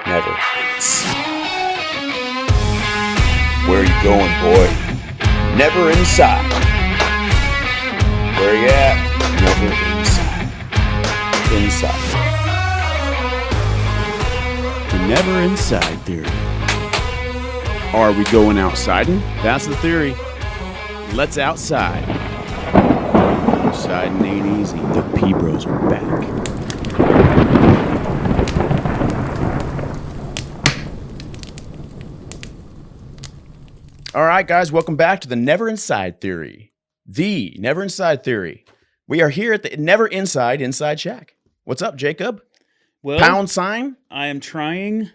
never inside. Where you going, boy? Never inside. Where you at? Never inside. Inside. The never inside theory. Are we going outsiding? That's the theory. Let's outside. Outside ain't easy. The PBros are back. All right, guys, welcome back to the Never Inside Theory. The Never Inside Theory. We are here at the Never Inside Shack. What's up, Jacob? Well, Poundsign? I am trying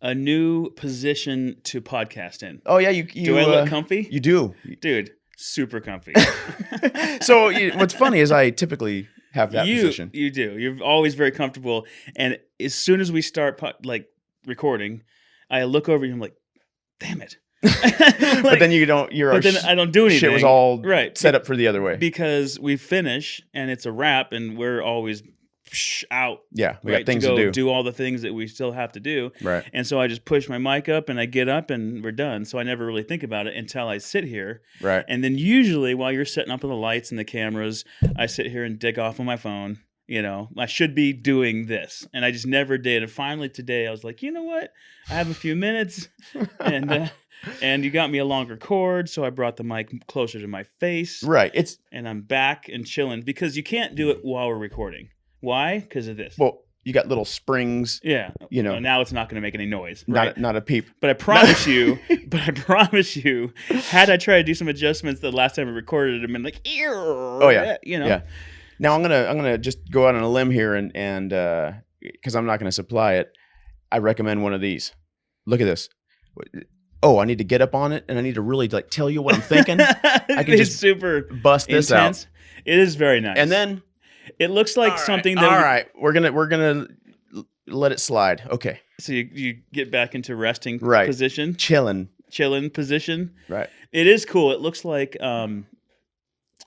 a new position to podcast in. Oh, yeah, you Do I look comfy? You do. Dude, super comfy. So what's funny is I typically have that position. You do. You're always very comfortable. And as soon as we start recording, I look over you and I'm like, damn it. But then you don't. Then I don't do anything. Shit was all right set up for the other way because we finish and it's a wrap, and we're always out. Yeah, we got things to go do. all the things that we still have to do. Right. And so I just push my mic up and I get up and we're done. So I never really think about it until I sit here. Right. And then usually while you're setting up the lights and the cameras, I sit here and dig off on my phone. You know, I should be doing this, and I just never did. And finally today, I was like, you know what? I have a few minutes, and you got me a longer cord, so I brought the mic closer to my face. Right. And I'm back and chilling because you can't do it while we're recording. Why? Because of this. Well, you got little springs. Yeah. You know, now it's not going to make any noise. Right? Not a peep. But I promise you, had I tried to do some adjustments the last time I recorded it, I'd been like, ew. Oh yeah. You know. Yeah. Now I'm gonna just go out on a limb here and because I'm not gonna supply it, I recommend one of these. Look at this. Oh, I need to get up on it and I need to really tell you what I'm thinking. I can just super bust this intense. out. It is very nice. And then it looks like something that. All right, we're gonna let it slide. Okay. So you get back into resting right. position, chilling position. Right. It is cool. It looks like an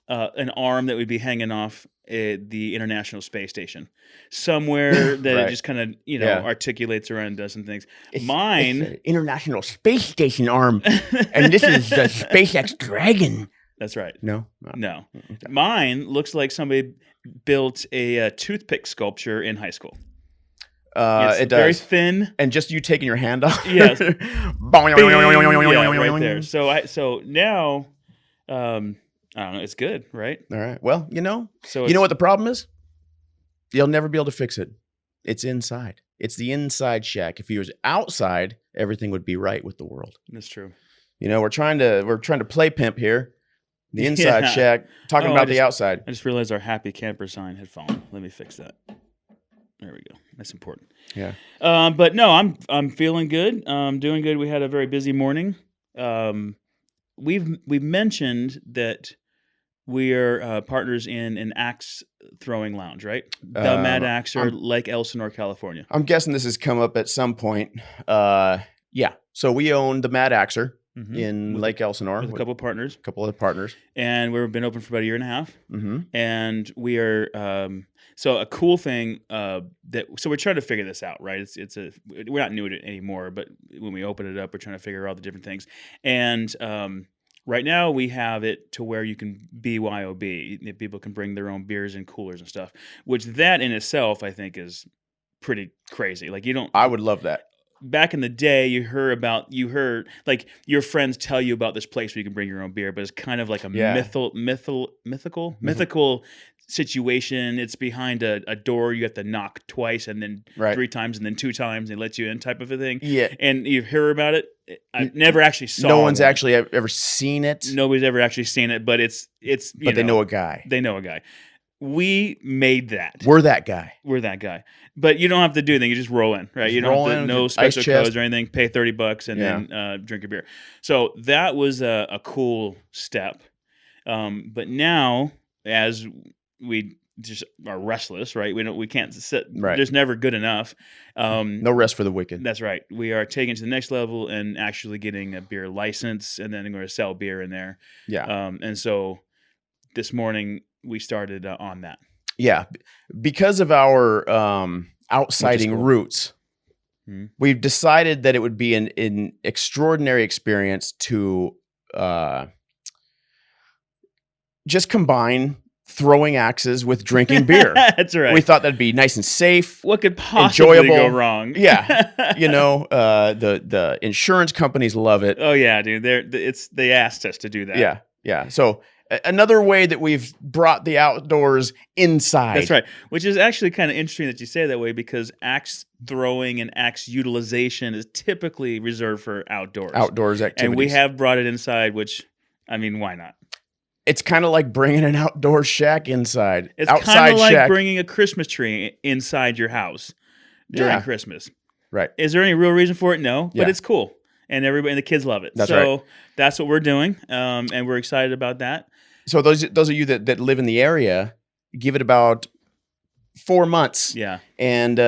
arm that would be hanging off the International Space Station somewhere that right. it just kind of articulates around and does some things. It's an International Space Station arm, and this is the SpaceX Dragon. That's right. No. Okay. Mine looks like somebody built a toothpick sculpture in high school. It does. Very thin, and just you taking your hand off. Yes. Yeah, right there. So now. I don't know. It's good, right? All right. Well, you know So what the problem is? You'll never be able to fix it. It's inside. It's the inside shack. If he was outside, everything would be right with the world. That's true. You know, we're trying to play pimp here. The inside shack, talking about the outside. I just realized our happy camper sign had fallen. Let me fix that. There we go. That's important. Yeah. But no, I'm feeling good. Doing good. We had a very busy morning. We've mentioned that we are partners in an axe throwing lounge, right? The Mad Axer, Lake Elsinore, California. I'm guessing this has come up at some point. Yeah. So we own the Mad Axer in Lake Elsinore with a couple of partners. And we've been open for about a year and a half. Mm-hmm. And we are so a cool thing so we're trying to figure this out, right? We're not new to it anymore, but when we open it up, we're trying to figure out all the different things. And right now, we have it to where you can BYOB. People can bring their own beers and coolers and stuff, which that in itself, I think, is pretty crazy. Like, you don't... I would love that. Back in the day, you heard like your friends tell you about this place where you can bring your own beer, but it's kind of like a mythical situation. It's behind a door. You have to knock twice and then 3 times and then 2 times. They let you in, type of a thing. Yeah. And you hear about it. I've never actually saw. No one's actually ever seen it. Nobody's ever actually seen it, but it's. But they know a guy. They know a guy. We made that. We're that guy. But you don't have to do anything. You just roll in, right? You don't have to no special codes or anything. Pay $30 and then drink a beer. So that was a cool step. But now, as we just are restless, right? We can't sit. Right. There's never good enough. No rest for the wicked. That's right. We are taking it to the next level and actually getting a beer license, and then we're going to sell beer in there. Yeah. And so this morning we started on that. Yeah, because of our outsiding roots. Mhm. we've decided that it would be an extraordinary experience to just combine throwing axes with drinking beer. That's right. We thought that'd be nice and safe. What could possibly go enjoyable. wrong? Yeah. The insurance companies love it. Oh yeah, dude. They asked us to do that. Yeah. Yeah. So another way that we've brought the outdoors inside. That's right. Which is actually kind of interesting that you say that way, because axe throwing and axe utilization is typically reserved for outdoors. Outdoors activities. And we have brought it inside, which, I mean, why not? It's kind of like bringing an outdoor shack inside. It's kind of like bringing a Christmas tree inside your house during Christmas. Right. Is there any real reason for it? No, Yeah. but it's cool. And everybody and the kids love it. That's so that's what we're doing. And we're excited about that. So those of you that live in the area, give it about 4 months. Yeah. And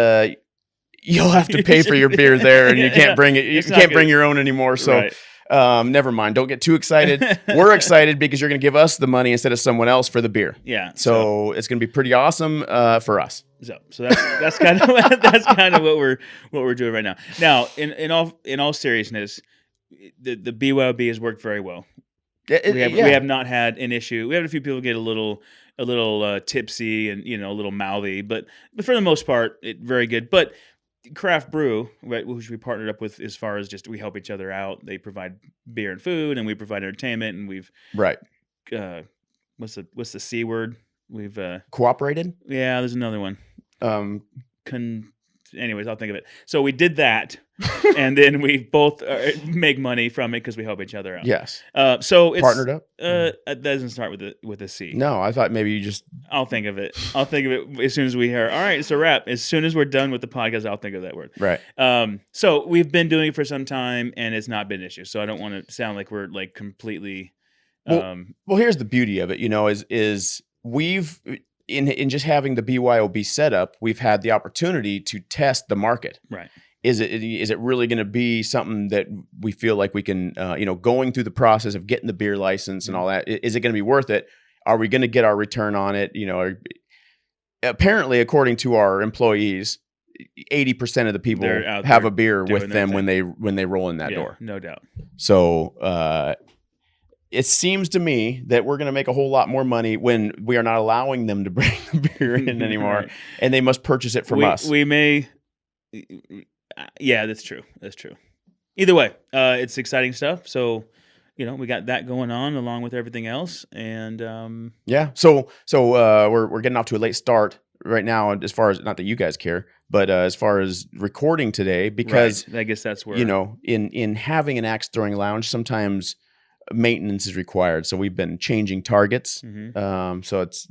you'll have to pay for your beer there, and you can't bring it. You can't bring your own anymore. So never mind. Don't get too excited. We're excited because you're going to give us the money instead of someone else for the beer. Yeah. So it's going to be pretty awesome for us. So that's kind of what we're doing right now. Now, in all seriousness, the BYOB has worked very well. We have not had an issue. We had a few people get a little tipsy and a little mouthy, but for the most part, very good. But Craft Brew, right, which we partnered up with, as far as just we help each other out. They provide beer and food, and we provide entertainment. And we've what's the C word? We've cooperated. Yeah, there's another one. Anyways, I'll think of it. So we did that, and then we both make money from it because we help each other out. Yes. So it's partnered up. It doesn't start with a C. No, I thought maybe you just. I'll think of it. As soon as we hear. All right, it's a wrap. As soon as we're done with the podcast, I'll think of that word. Right. So we've been doing it for some time, and it's not been an issue. So I don't want to sound like we're like completely. Well, here's the beauty of it. Is we've. In just having the BYOB setup, we've had the opportunity to test the market. Right. Is it really going to be something that we feel like we can, going through the process of getting the beer license and all that, is it going to be worth it? Are we going to get our return on it? Apparently, according to our employees, 80% of the people have a beer with them when they roll in that door. No doubt. So, it seems to me that we're going to make a whole lot more money when we are not allowing them to bring the beer in anymore, right. And they must purchase it from us. We may, yeah, that's true. That's true. Either way, it's exciting stuff. So, we got that going on along with everything else, and yeah. So we're getting off to a late start right now, as far as, not that you guys care, but as far as recording today, because right. I guess that's where in having an axe throwing lounge, sometimes maintenance is required, so we've been changing targets. Mm-hmm. So it's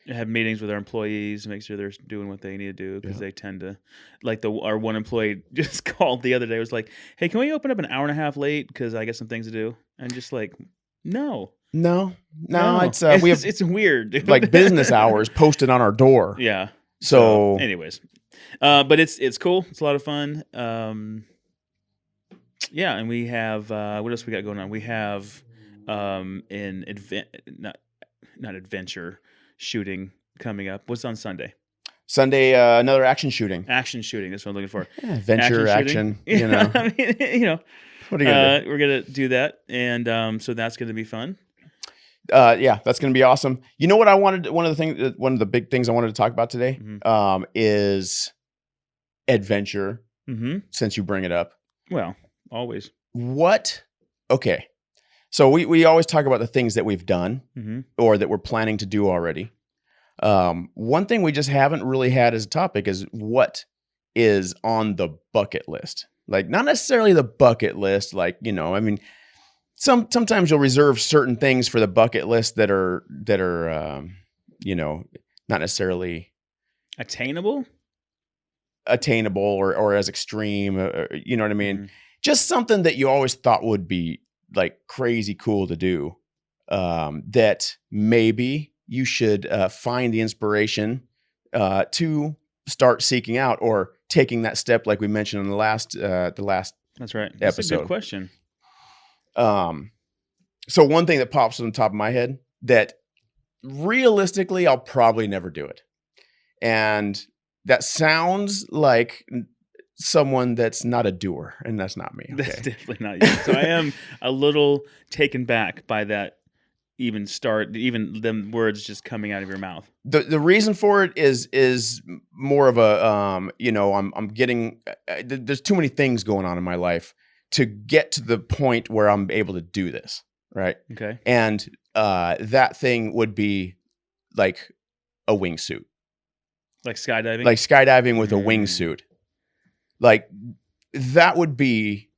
have meetings with our employees to make sure they're doing what they need to do, because they tend to, like our one employee just called the other day, was like, "Hey, can we open up an hour and a half late because I got some things to do?" And just like, no, it's weird, dude. Like business hours posted on our door. Yeah. So anyways, but it's cool. It's a lot of fun. Yeah, and we have what else we got going on? We have not adventure shooting coming up. What's on Sunday? Sunday, another action shooting. Action shooting. That's what I'm looking for. Yeah, adventure, action. I mean, what are you gonna do? We're gonna do that, and so that's gonna be fun. Yeah, that's gonna be awesome. You know what I wanted? One of the big things I wanted to talk about today, is adventure. Mm-hmm. Since you bring it up, well. Always. What? Okay. So we always talk about the things that we've done or that we're planning to do already. One thing we just haven't really had as a topic is what is on the bucket list. Like, not necessarily the bucket list, like, I mean, sometimes you'll reserve certain things for the bucket list that are not necessarily attainable or as extreme, you know what I mean? Just something that you always thought would be like crazy cool to do, that maybe you should find the inspiration to start seeking out or taking that step, like we mentioned in the last That's right. That's episode. A good question. So one thing that pops on the top of my head that realistically I'll probably never do it, and that sounds like someone that's not a doer, and that's not me. That's Okay. definitely not you. So I am a little taken back by that. Even them words just coming out of your mouth. The reason for it is more of a I'm getting there's too many things going on in my life to get to the point where I'm able to do this, right? Okay. And that thing would be like a wingsuit. Like skydiving? Like skydiving with a wingsuit. Like that would be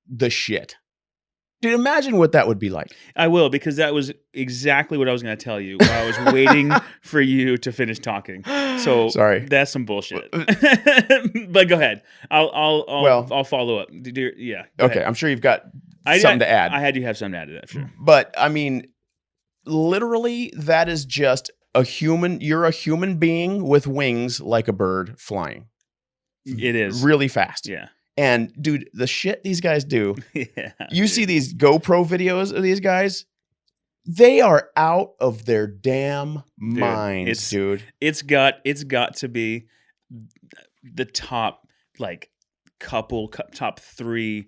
the shit. Dude, imagine what that would be like. I will, because that was exactly what I was going to tell you while I was waiting for you to finish talking. So sorry, that's some bullshit. But go ahead. I'll follow up. Yeah. Okay, ahead. I'm sure you've got something to add. I had you have something to add to that, sure. But I mean, literally, that is just a human. You're a human being with wings, like a bird flying. It is really fast. Yeah. And dude, the shit these guys do. Yeah, you see these GoPro videos of these guys, they are out of their damn minds, dude. It's got to be the top top 3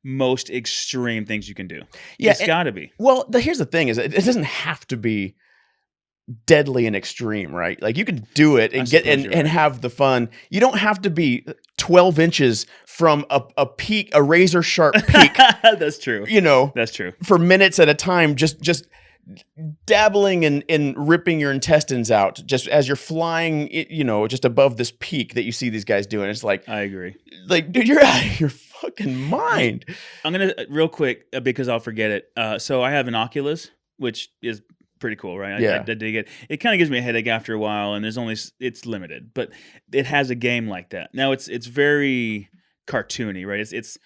most extreme things you can do. Yeah, it's got to be. Well, here's the thing: is it doesn't have to be deadly and extreme, right? Like you can do it and and have the fun. You don't have to be 12 inches from a peak, a razor sharp peak. That's true. That's true. For minutes at a time, just dabbling in ripping your intestines out just as you're flying, just above this peak that you see these guys doing. It's like, I agree. Like, dude, you're out of your fucking mind. I'm going to real quick because I'll forget it. So I have an Oculus, which is pretty cool, right? Yeah. I dig it. It kind of gives me a headache after a while, and it's limited, but it has a game like that. Now it's very cartoony, right? It's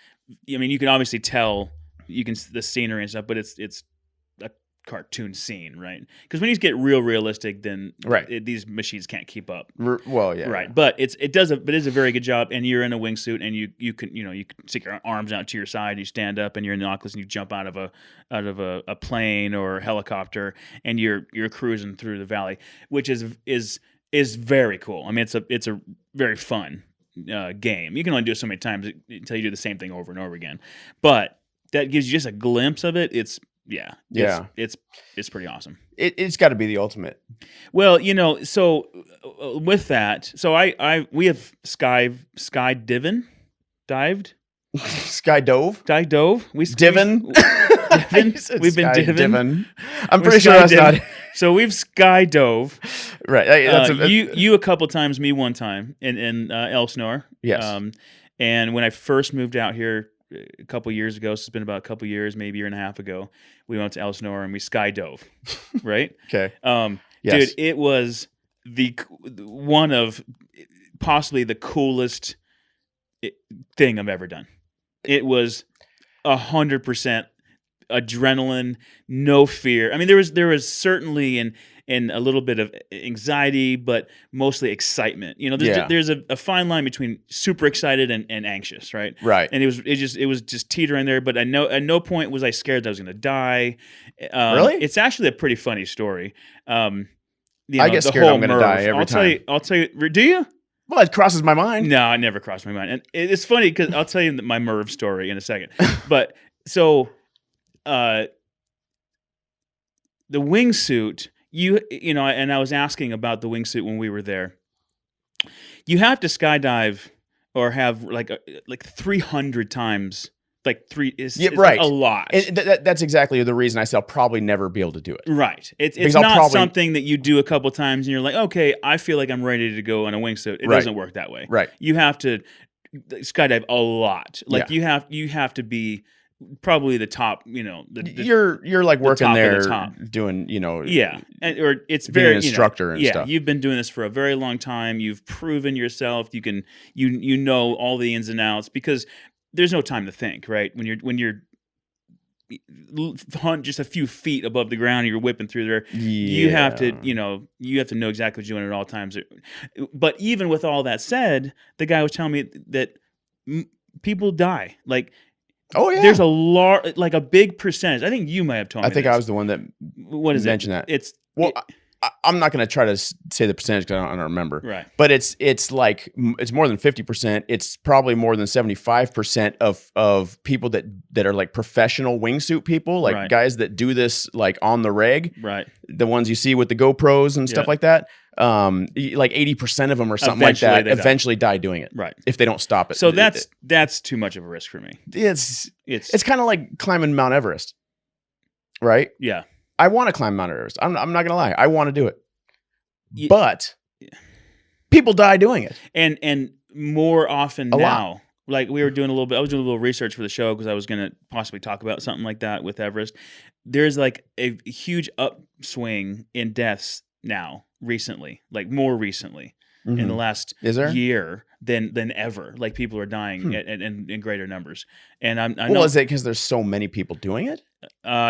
I mean, you can obviously tell the scenery and stuff, but it's a cartoon scene, right? Because when you get real realistic, then these machines can't keep up. Well, yeah, right. But it does a very good job, and you're in a wingsuit, and you can stick your arms out to your side, you stand up, and you're in the Oculus, and you jump out of a plane or a helicopter, and you're cruising through the valley, which is very cool. I mean, it's a very fun game. You can only do it so many times until you do the same thing over and over again, but that gives you just a glimpse of it. It's pretty awesome. It's got to be the ultimate. Well, so with that, so we have skydived. Skydove. We've been diving. I'm pretty sure that's not. So we've skydove. Right. You a couple times, me one time in Elsinore. Yes. And when I first moved out here a couple years ago, so it's been about a couple years, maybe a year and a half ago, we went to Elsinore and we skydove. Right. Okay. Yes. Dude, it was one of possibly the coolest thing I've ever done. It was 100% adrenaline, no fear. I mean, there was certainly a little bit of anxiety, but mostly excitement. There's a fine line between super excited and anxious, right? Right. And it was just teetering there. But at no point was I scared that I was going to die. Really? It's actually a pretty funny story. I get scared I'm going to die every time. I'll tell you. Do you? Well, it crosses my mind. No, it never crossed my mind. And it's funny because I'll tell you my Merv story in a second. But so, the wingsuit, and I was asking about the wingsuit when we were there. You have to skydive or have like 300 times. It's a lot. And that's exactly the reason I say I'll probably never be able to do it. Right. It's not something that you do a couple times and you're like, okay, I feel like I'm ready to go on a wingsuit. It doesn't work that way. Right. You have to skydive a lot. You have to be probably the top. You're like working there, doing or it's being very an instructor and stuff. You've been doing this for a very long time. You've proven yourself. You can know all the ins and outs because there's no time to think, right? When you're just a few feet above the ground and you're whipping through there, you have to know exactly what you're doing at all times. But even with all that said, the guy was telling me that people die. There's a big percentage. I think you might have told me. I think I was the one that what is mentioned it? That. I'm not going to try to say the percentage because I don't remember. Right. But it's like it's more than 50%. It's probably more than 75% of people that are like professional wingsuit people, like Right. guys that do this like on the reg. Right. The ones you see with the GoPros and stuff Yeah. like that. Like 80% of them or something Eventually like they that die. eventually die doing it. Right. If they don't stop it. So that's too much of a risk for me. It's It's kind of like climbing Mount Everest, right? yeah. I want to climb Mount Everest. I'm not gonna lie. I want to do it, Ye- but people die doing it. And more often A lot. now. Like we were doing a little bit. I was doing a little research for the show because I was going to possibly talk about something like that with Everest. There's like a huge upswing in deaths now, recently, like more recently. In the last Is there? year than ever. Like people are dying in greater numbers. And I Well, know, is it because there's so many people doing it?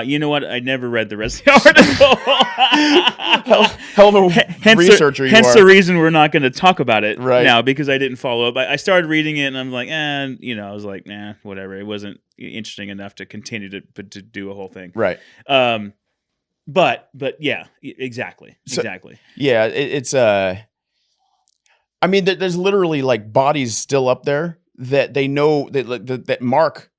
you know what? I never read the rest of the article. Hell of a researcher you hence are. the reason we're not going to talk about it Right. now, because I didn't follow up. I started reading it and I'm like, I was like, nah, whatever. It wasn't interesting enough to continue to do a whole thing. Right. But yeah, exactly. Yeah, it's I mean, there's literally like bodies still up there that they know that mark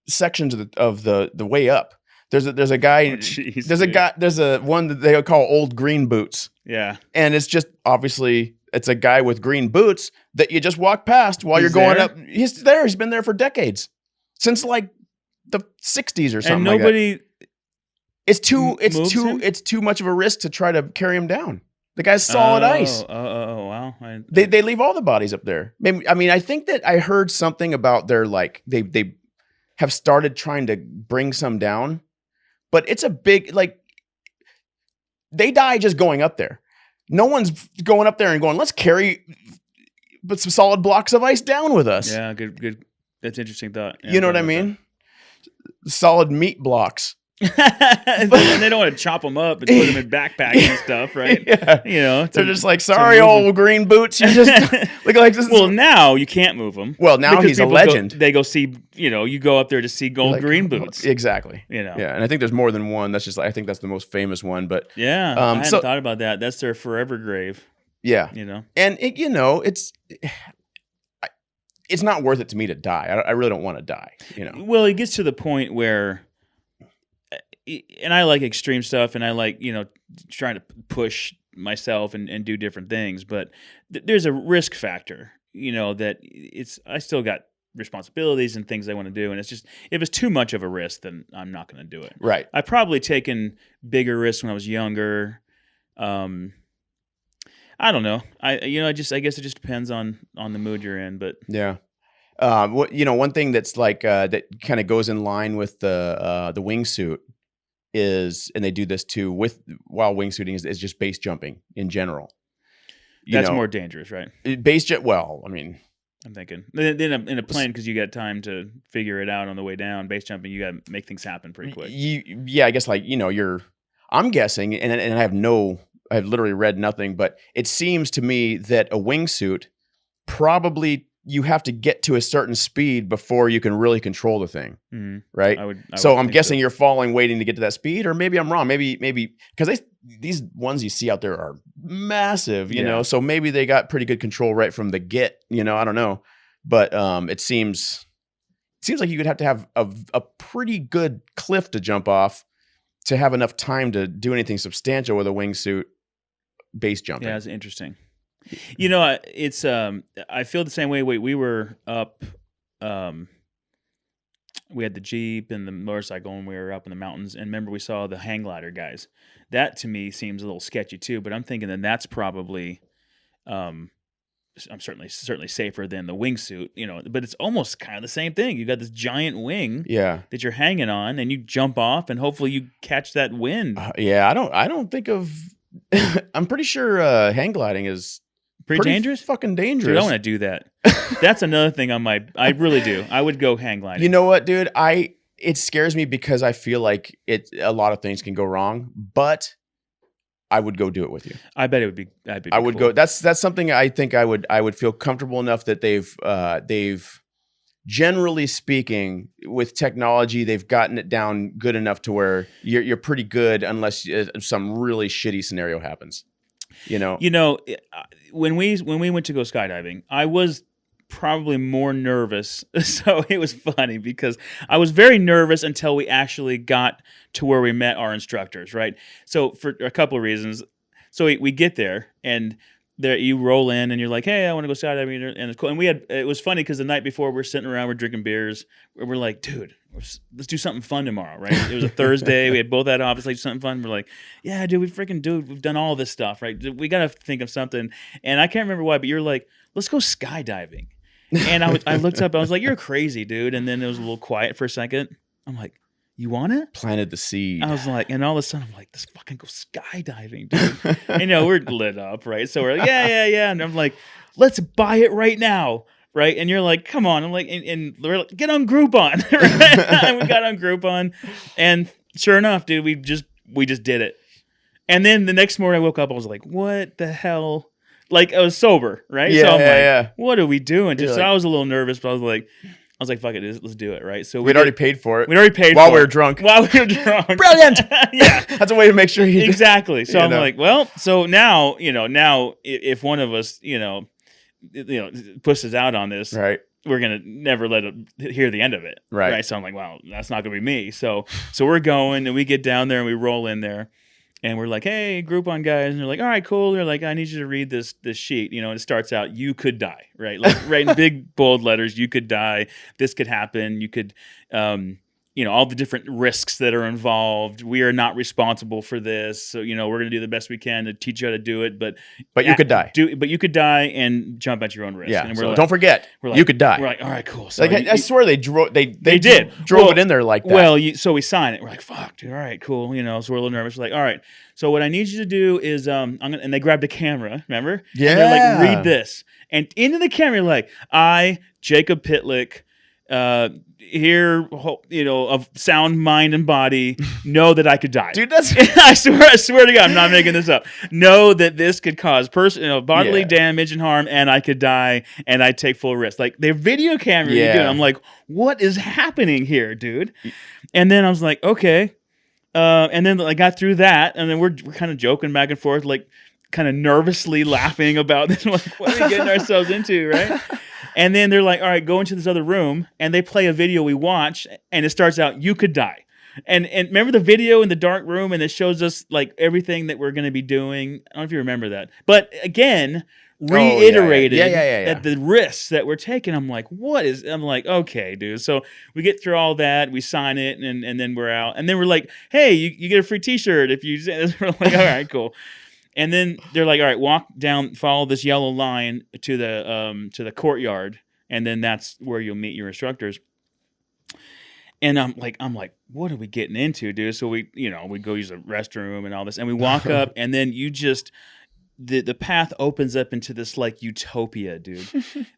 sections of the way up. There's a guy. Oh, jeez, there's a dude. guy. There's a one that they call old green boots, Yeah. and it's just obviously it's a guy with green boots that you just walk past while He's you're going there? up. He's there. He's been there for decades, since like the 60s or something. And like that. nobody It's too moves him? it's too much of a risk to try to carry him down. The guy's solid ice. Oh, wow. They leave all the bodies up there. Maybe, I mean, I think that I heard something about their like they have started trying to bring some down, but it's a big like they die just going up there. No one's going up there and going, let's carry some solid blocks of ice down with us. Yeah, good. That's an interesting thought. Yeah, You know what I thought about mean? Solid meat blocks. and they don't want to chop them up and put them in backpacks and stuff, right? Yeah. You know, They're just like, sorry, move 'em. old green boots. You just look like this. Well, now you can't move them. Well, now he's a legend. They go see, you go up there to see gold Like, green boots. Exactly. You know. Yeah, and I think there's more than one. That's just I think that's the most famous one. But Yeah, I hadn't thought about that. That's their forever grave. yeah, You know. and it's not worth it to me to die. I really don't want to die. You know. Well, it gets to the point where, and I like extreme stuff, and I like trying to push myself and do different things, but there's a risk factor. That I still got responsibilities and things I want to do, and it's just if it's too much of a risk, then I'm not going to do it. Right. I've probably taken bigger risks when I was younger. I don't know. I guess it just depends on the mood you're in, but Yeah. One thing that's like that kind of goes in line with the wingsuit is, and they do this too while wingsuiting is just base jumping in general. that's more dangerous, right? Well, I mean, I'm thinking in a plane, because you got time to figure it out on the way down. Base jumping, you got to make things happen pretty quick. I guess like I'm guessing, and I've literally read nothing, but it seems to me that a wingsuit probably you have to get to a certain speed before you can really control the thing, right? I So would I'm think guessing you're falling, waiting to get to that speed, or maybe I'm wrong. Maybe because these ones you see out there are massive, you know. So maybe they got pretty good control right from the get, I don't know, but it seems like you would have to have a pretty good cliff to jump off to have enough time to do anything substantial with a wingsuit base jumping. Yeah, it's interesting. It's I feel the same way. We were up. We had the Jeep and the motorcycle, and we were up in the mountains. And remember, we saw the hang glider guys. That to me seems a little sketchy too. But I'm thinking that's probably, I'm certainly safer than the wingsuit. But it's almost kind of the same thing. You got this giant wing, that you're hanging on, and you jump off, and hopefully you catch that wind. I don't think of. I'm pretty sure hang gliding is pretty dangerous. Fucking dangerous. Dude, I want to do that. That's another thing on my. I really do. I would go hang gliding. You know what, dude? It scares me because I feel like a lot of things can go wrong, but I would go do it with you. I bet it would be. I would go. That's something I think I would feel comfortable enough that they've generally speaking with technology they've gotten it down good enough to where you're pretty good unless some really shitty scenario happens. You know, When we went to go skydiving, I was probably more nervous. So it was funny because I was very nervous until we actually got to where we met our instructors, right? So for a couple of reasons. So we get there and there you roll in and you're like, hey, I want to go skydiving, and it's cool. And it was funny because the night before we're sitting around, we're drinking beers. We're like, dude, let's do something fun tomorrow, right? It was a Thursday. We had both had off. It's like something fun. We're like, yeah, dude, we've done all this stuff, right? We got to think of something. And I can't remember why, but you're like, let's go skydiving. And I looked up. I was like, you're crazy, dude. And then it was a little quiet for a second. I'm like, you want it? planted the seed. I was like, and all of a sudden I'm like, let's fucking go skydiving, dude. And, we're lit up, right? So we're like, yeah. And I'm like, let's buy it right now, right? And you're like, come on. I'm like, and we're like, get on Groupon, right? And we got on Groupon, and sure enough, dude, we just did it. And then the next morning I woke up, I was like, what the hell? Like, I was sober, right? Yeah, so I'm yeah. like, what are we doing? Just You're so I was a little nervous, but I was like, fuck it, let's do it, right? So We'd already paid for it. We'd already paid while for we were it. drunk. While we were drunk. Brilliant. Yeah. That's a way to make sure you Exactly. So You I'm know. like, well, so now, if one of us, pushes out on this, Right. we're gonna never let it hear the end of it. Right. So I'm like, wow, that's not gonna be me. So we're going and we get down there and we roll in there. And we're like, hey, Groupon guys. And they're like, all right, cool. They're like, I need you to read this sheet. And it starts out, you could die, right? Like, right in big, bold letters, you could die. This could happen. You could, all the different risks that are involved. We are not responsible for this. So, we're going to do the best we can to teach you how to do it. But you could die. But you could die and jump at your own risk. Yeah. And So like, don't forget, we're like, you could die. We're like, all right, cool. So Like I swear they drove. They did. drove Well, it in there like that. Well, so we sign it. We're like, fuck, dude. All right, cool. So we're a little nervous. We're like, all right. So what I need you to do is, and they grabbed a camera. Remember? Yeah. And they're like, read this. And into the camera, like, I, Jacob Pitlick, here, of sound mind and body, know that I could die. Dude, that's I swear to God, I'm not making this up. Know that this could cause bodily damage and harm, and I could die, and I take full risk. Like, the video camera you're doing, I'm like, what is happening here, dude? And then I was like, okay. And then I got through that, and then we're kind of joking back and forth, like kind of nervously laughing about this. Like, what are we getting ourselves into, right? And then they're like, all right, go into this other room, and they play a video we watch, and it starts out, you could die. And remember the video in the dark room, and it shows us like everything that we're going to be doing. I don't know if you remember that. But again, reiterated that the risks that we're taking. I'm like, okay, dude. So we get through all that, we sign it, and then we're out. And then we're like, hey, you get a free t-shirt if you say this. We're like, all right, cool. And then they're like, all right, walk down, follow this yellow line to the courtyard, and then that's where you'll meet your instructors. And I'm like, what are we getting into, dude? So we go use the restroom and all this, and we walk up, and then you just the path opens up into this like utopia, dude.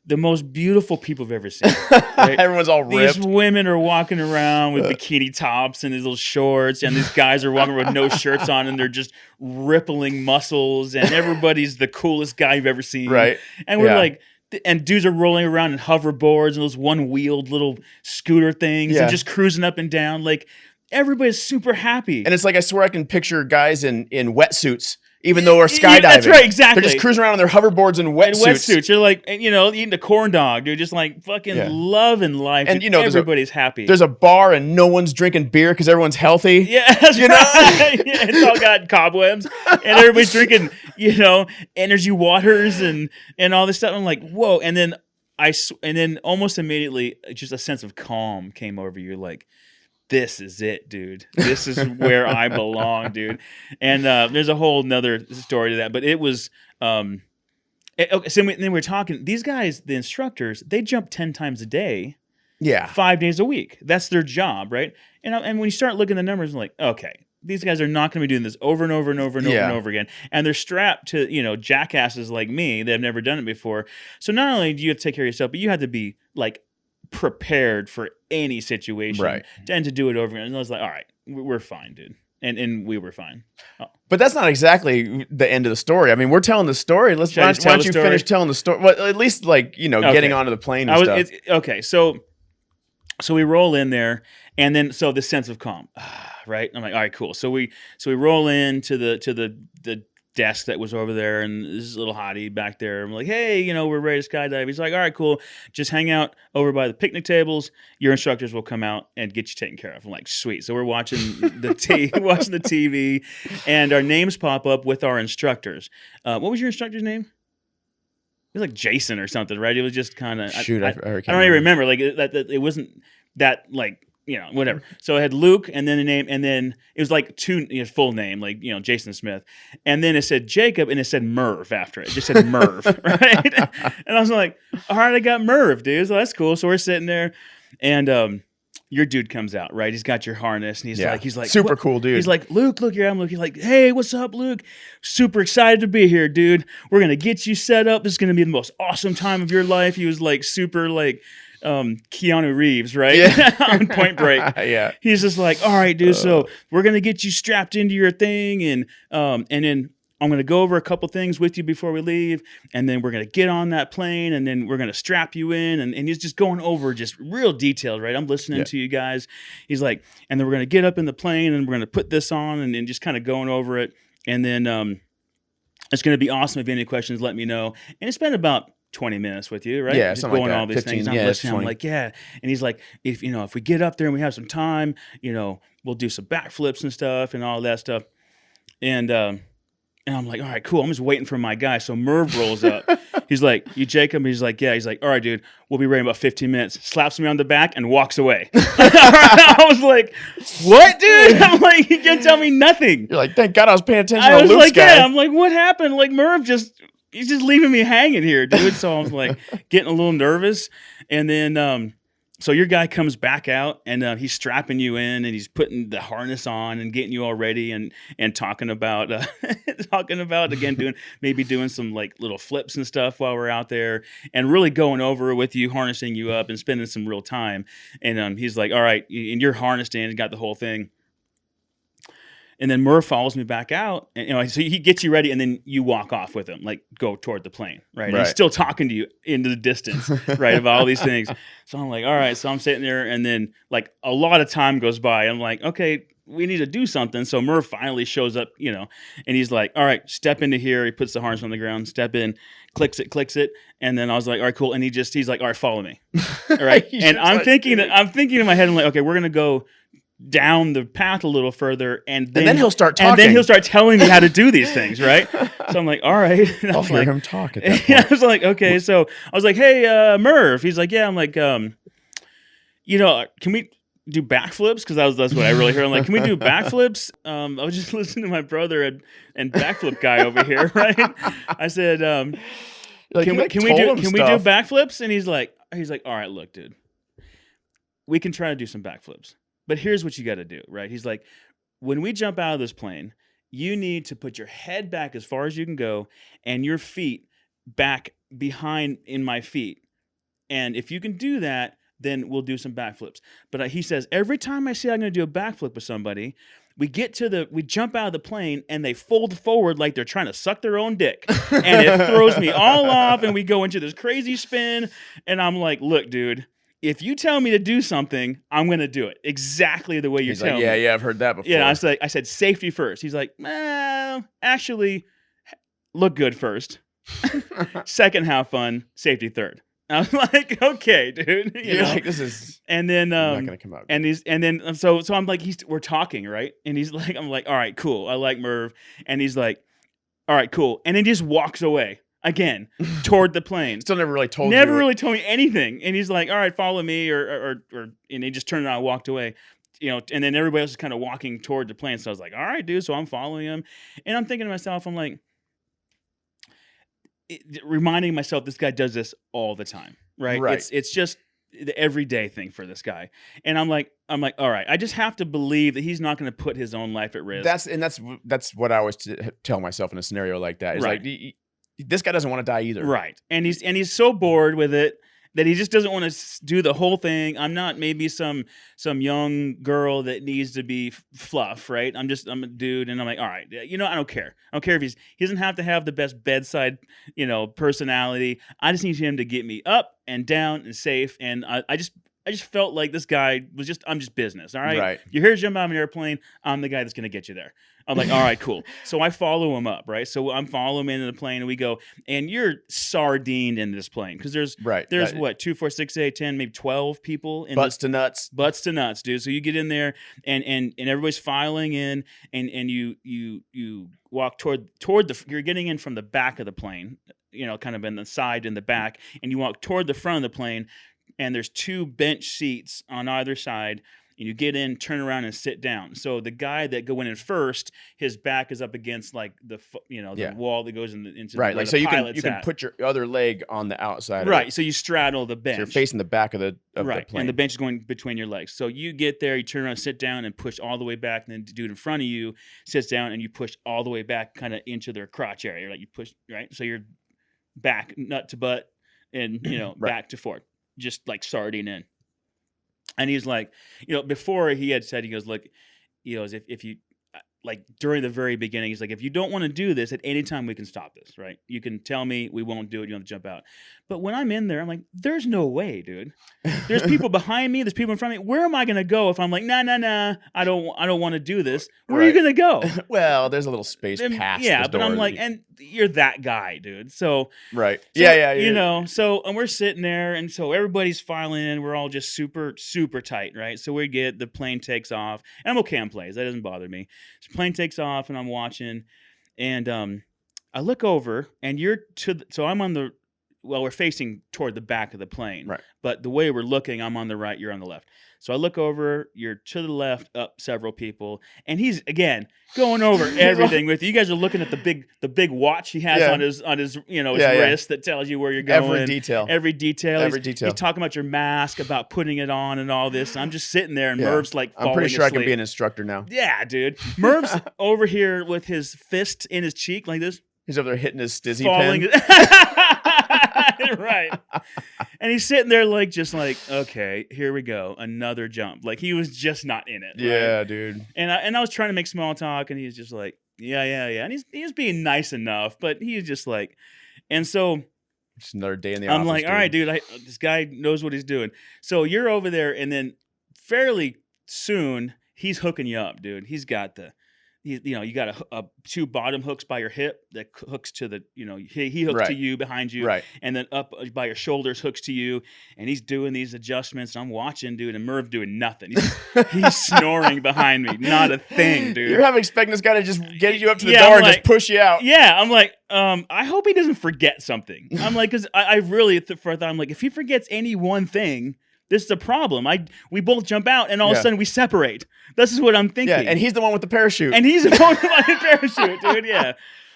The most beautiful people I've ever seen. Right? Everyone's all ripped. These women are walking around with bikini tops and these little shorts, and these guys are walking around with no shirts on, and they're just rippling muscles, and everybody's the coolest guy you've ever seen. Right. And we're like, and dudes are rolling around in hoverboards and those one-wheeled little scooter things and just cruising up and down. Like, everybody's super happy. And it's like, I swear I can picture guys in wetsuits, even though we're skydiving. That's right, exactly. They're just cruising around on their hoverboards and wetsuits. You're like, eating a corn dog, dude. Just like fucking loving life. And everybody's happy. There's a bar and no one's drinking beer because everyone's healthy. Yeah, that's right. Yeah, it's all got cobwebs, and everybody's drinking, energy waters and all this stuff. I'm like, whoa. And then and then almost immediately, just a sense of calm came over you, like, this is it, dude. This is where I belong, dude. And there's a whole nother story to that, but it was. So then we're talking. These guys, the instructors, they jump 10 times a day. Yeah, 5 days a week. That's their job, right? And when you start looking at the numbers, I'm like, okay, these guys are not going to be doing this over and over and over and over and over again. And they're strapped to jackasses like me that have never done it before. So not only do you have to take care of yourself, but you have to be like prepared for any situation, right? And to do it over again. And I was like, all right, we're fine, dude. And we were fine. Oh. But that's not exactly the end of the story. I mean, we're telling the story. Why don't you finish telling the story? Well, at least getting onto the plane and stuff. Okay, so we roll in there, and then the sense of calm, right? I'm like, all right, cool. So we roll into the desk that was over there, and this little hottie back there. I'm like, hey, we're ready to skydive. He's like, all right, cool. Just hang out over by the picnic tables. Your instructors will come out and get you taken care of. I'm like, sweet. So we're watching watching the TV, and our names pop up with our instructors. What was your instructor's name? It was like Jason or something, right? It was just kind of Shoot, I don't even remember. Like that it wasn't that like whatever. So I had Luke, and then the name, and then it was like full name, like Jason Smith, and then it said Jacob, and it said Merv after it. It just said Merv, right? And I was like, all right, I got Merv, dude. So that's cool. So we're sitting there, and your dude comes out, right? He's got your harness, and he's like, super cool dude. He's like, Luke, look here. I'm Luke. He's like, hey, what's up, Luke? Super excited to be here, dude. We're gonna get you set up. This is gonna be the most awesome time of your life. He was like super like Keanu Reeves, right? Yeah. On Point Break. Yeah. He's just like, all right, dude. So we're gonna get you strapped into your thing, and then I'm going to go over a couple things with you before we leave, and then we're going to get on that plane, and then we're going to strap you in, and he's just going over just real detailed, right? I'm listening to you guys. He's like, and then we're going to get up in the plane, and we're going to put this on, and just kind of going over it, and then it's going to be awesome. If you have any questions, let me know. And it's been about 20 minutes with you, right? Yeah, just something going like that. all these 15, things. I'm listening. I'm like, yeah. And he's like, if we get up there and we have some time, we'll do some backflips and stuff and all that stuff. And I'm like, all right, cool. I'm just waiting for my guy. So Merv rolls up. He's like, you Jacob? He's like, yeah. He's like, all right, dude, we'll be ready in about 15 minutes. Slaps me on the back and walks away. I was like, what, dude? I'm like, you can't tell me nothing. You're like, thank God I was paying attention I to was Luke's like, guy. yeah. I'm like, what happened? Like Merv he's just leaving me hanging here, dude. So I was like getting a little nervous. And then so your guy comes back out, and he's strapping you in, and he's putting the harness on and getting you all ready, and talking about again doing some like little flips and stuff while we're out there, and really going over it with you, harnessing you up and spending some real time. And he's like, all right, and you're harnessed in and got the whole thing. And then Murph follows me back out, and so he gets you ready, and then you walk off with him, like go toward the plane, right? And he's still talking to you into the distance, right, about all these things. So I'm like, all right. So I'm sitting there, and then like a lot of time goes by. I'm like, okay, we need to do something. So Murph finally shows up, and he's like, all right, step into here. He puts the harness on the ground, step in, clicks it, and then I was like, all right, cool. And he's like, all right, follow me, all right. And I'm thinking in my head, I'm like, okay, we're gonna go down the path a little further, and then he'll start talking. And then he'll start telling me how to do these things, right? So I'm like, all right. I'll hear him talk at that point. I was like, okay. So I was like, hey, Merv. He's like, yeah. I'm like, can we do backflips? Because that's what I really heard. I'm like, can we do backflips? I was just listening to my brother and backflip guy over here, right? I said, can we do backflips? And he's like, all right, look, dude, we can try to do some backflips. But here's what you got to do, right? He's like, when we jump out of this plane, you need to put your head back as far as you can go and your feet back behind in my feet. And if you can do that, then we'll do some backflips. But he says, every time I say I'm going to do a backflip with somebody, we jump out of the plane and they fold forward like they're trying to suck their own dick. And it throws me all off, and we go into this crazy spin. And I'm like, look, dude, if you tell me to do something, I'm going to do it exactly the way you tell me. Yeah, I've heard that before. Yeah, I said safety first. He's like, well, actually, look good first. Second, have fun. Safety third. I was like, okay, dude. You're like, this is. And then, not going to come out. So I'm like, we're talking, right? And he's like, I'm like, all right, cool. I like Merv. And he's like, all right, cool. And then he just walks away. Again, toward the plane. Still never really told me anything. And he's like, all right, follow me, or and he just turned around and walked away. And then everybody else is kind of walking toward the plane. So I was like, all right, dude. So I'm following him. And I'm thinking to myself, I'm like, reminding myself, this guy does this all the time, right? It's just the everyday thing for this guy. And I'm like, all right, I just have to believe that he's not going to put his own life at risk. That's what I always tell myself in a scenario like that. It's like, this guy doesn't want to die either. Right. And he's so bored with it that he just doesn't want to do the whole thing. I'm not maybe some young girl that needs to be fluff, right? I'm a dude, and I'm like, all right, I don't care. I don't care if he doesn't have to have the best bedside, personality. I just need him to get me up and down and safe. And I just felt like this guy I'm just business. All right. Right. You're here to jump out of an airplane. I'm the guy that's going to get you there. I'm like, all right, cool. So I follow him up, right? So I'm following him into the plane, and we go, and you're sardined in this plane because there's what 2, 4, 6, 8, 10, maybe 12 people in butts to nuts, dude. So you get in there, and everybody's filing in, and you walk toward you're getting in from the back of the plane, kind of in the side and the back, and you walk toward the front of the plane, and there's 2 bench seats on either side. And you get in, turn around, and sit down. So the guy that go in first, his back is up against like the wall that goes into right. Like so, you can at. put your other leg on the outside. Right. Of it. So you straddle the bench. So you're facing the back of the right, plane. And the bench is going between your legs. So you get there, you turn around, sit down, and push all the way back. And then the dude in front of you sits down, and you push all the way back, kind of into their crotch area. Like you push right. So you're back nut to butt, and right. back to forth, just like sardine in. And he's like, before he had said, he goes, look, if you, like during the very beginning, he's like, if you don't want to do this, at any time we can stop this, right? You can tell me we won't do it. You don't have to jump out. But when I'm in there, I'm like, there's no way, dude. There's people behind me. There's people in front of me. Where am I going to go if I'm like, nah, I don't want to do this. Where are you going to go? Well, there's a little space past. Yeah, but I'm like, and you're that guy, dude. So right. So, yeah. So and we're sitting there, and so everybody's filing in. We're all just super, super tight, right? So the plane takes off, and I'm okay on planes. That doesn't bother me. So plane takes off, and I'm watching, and I look over, and so I'm on we're facing toward the back of the plane, right? But the way we're looking, I'm on the right, you're on the left. So I look over, you're to the left, up several people, and he's again going over everything with you. You guys are looking at the big watch he has on his wrist that tells you where you're going. Every detail. He's talking about your mask, about putting it on, and all this. And I'm just sitting there, and Merv's like falling I'm pretty sure asleep. I can be an instructor now. Yeah, dude. Merv's over here with his fist in his cheek like this. He's over there hitting his stizzy pen. Right. And he's sitting there just like, okay, here we go. Another jump. Like he was just not in it. Yeah, right? dude. And I was trying to make small talk, and he's just like, yeah. And he's being nice enough, but he's just like, and so just another day in the office. I'm like, all right, dude, this guy knows what he's doing. So you're over there, and then fairly soon he's hooking you up, dude. He's got you got a 2 bottom hooks by your hip that hooks to the, he hooks to you behind you, right? And then up by your shoulders hooks to you, and he's doing these adjustments. I'm watching, dude, and Merv doing nothing. He's snoring behind me, not a thing, dude. You're expecting this guy to just get you up to the door and just push you out. Yeah, I'm like, I hope he doesn't forget something. I'm like, because I really thought, I'm like, if he forgets any one thing, this is a problem. We both jump out, and all of a sudden we separate. This is what I'm thinking. Yeah, and he's the one with the parachute. And he's the one with the parachute, dude. Yeah.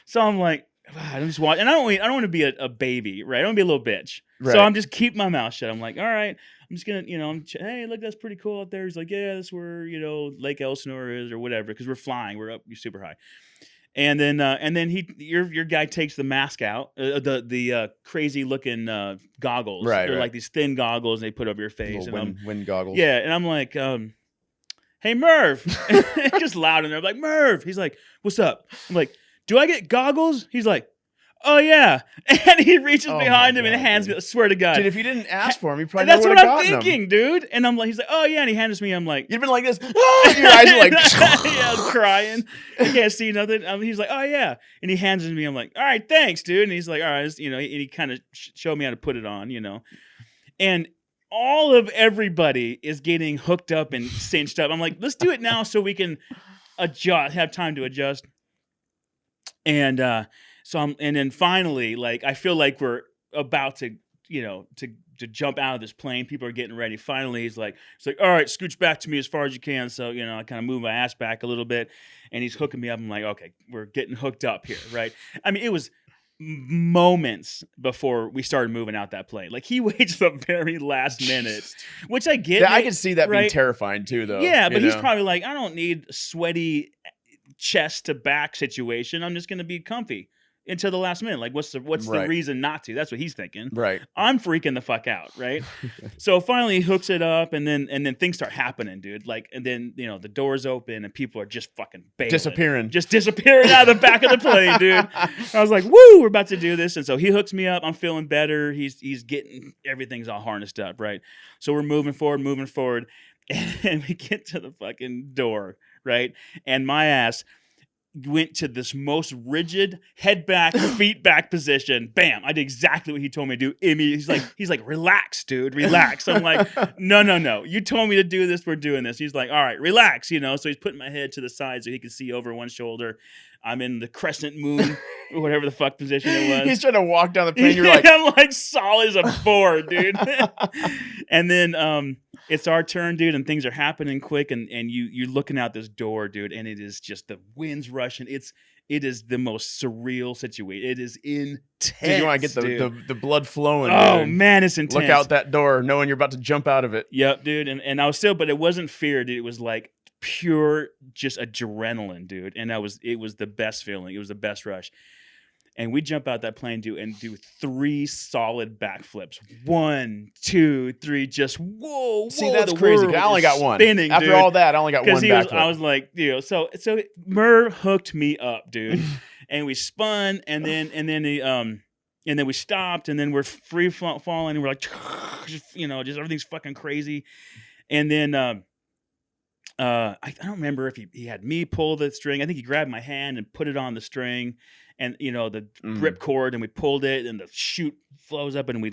So I'm like, I'm just watching, and I don't want to be a baby, right? I don't want to be a little bitch. Right. So I'm just keeping my mouth shut. I'm like, all right, I'm just gonna, hey, look, that's pretty cool out there. He's like, yeah, that's where Lake Elsinore is or whatever, because we're flying, we're up super high. And then your guy takes the mask out, the crazy looking goggles. Right, They're like these thin goggles they put over your face. Wind goggles. Yeah, and I'm like, hey Merv, just loud in there. I'm like, Merv. He's like, what's up? I'm like, do I get goggles? He's like, oh yeah. And he reaches behind him and hands me. I swear to God, dude, if you didn't ask for him, you probably that's never what would have I'm gotten thinking, dude. And I'm like, he's like, oh yeah, and he hands me. I'm like, you've been like this. Oh, your eyes are like, yeah, I was crying. I can't see nothing. He's like, oh yeah, and he hands it to me. I'm like, all right, thanks, dude. And he's like, all right, and he kind of showed me how to put it on, and all of everybody is getting hooked up and cinched up. I'm like, let's do it now so we can have time to adjust. And and then finally, I feel like we're about to, to jump out of this plane. People are getting ready. Finally, he's like, all right, scooch back to me as far as you can. So, I kind of move my ass back a little bit, and he's hooking me up. I'm like, okay, we're getting hooked up here, right? I mean, it was moments before we started moving out that plane. Like he waits the very last minute, which I get. Yeah, I can see that being terrifying too, though. Yeah, but he's probably like, I don't need a sweaty chest to back situation. I'm just going to be comfy until the last minute. Like, what's the reason not to? That's what he's thinking. Right. I'm freaking the fuck out. Right. So finally he hooks it up, and then things start happening, dude. And then the doors open and people are just fucking bailing. Just disappearing out of the back of the plane, dude. I was like, woo, we're about to do this. And so he hooks me up. I'm feeling better. He's getting everything's all harnessed up, right? So we're moving forward, and we get to the fucking door, right? And my ass, went to this most rigid head back, feet back position. Bam! I did exactly what he told me to do. He's like, relax, dude, relax. I'm like, no. You told me to do this. We're doing this. He's like, all right, relax. So he's putting my head to the side so he can see over one shoulder. I'm in the crescent moon, or whatever the fuck position it was. He's trying to walk down the plane. You're like, I'm like solid as a board, dude. And then it's our turn, dude, and things are happening quick, and you're looking out this door, dude, and it is just the wind's rushing. It is the most surreal situation. It is intense. Dude, you want to get the blood flowing. Oh dude. man, it's intense. Look out that door, knowing you're about to jump out of it. Yep, dude, and I was still, but it wasn't fear, dude. It was like pure just adrenaline, dude, and it was the best feeling. It was the best rush. And we jump out that plane, dude, and do 3 solid backflips. 1, 2, 3, just whoa. See, that's crazy. I only got one. Spinning, After dude. all that, I only got one backflip. I was like, so Murr hooked me up, dude, and we spun, and then we stopped, and then we're free falling, and we're like, just everything's fucking crazy, and then I don't remember if he had me pull the string. I think he grabbed my hand and put it on the string. And the grip cord, and we pulled it, and the chute flows up, and we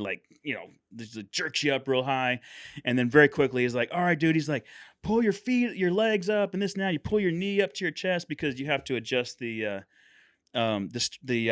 just jerks you up real high, and then very quickly he's like, "All right, dude." He's like, "Pull your legs up, and this now you pull your knee up to your chest because you have to adjust the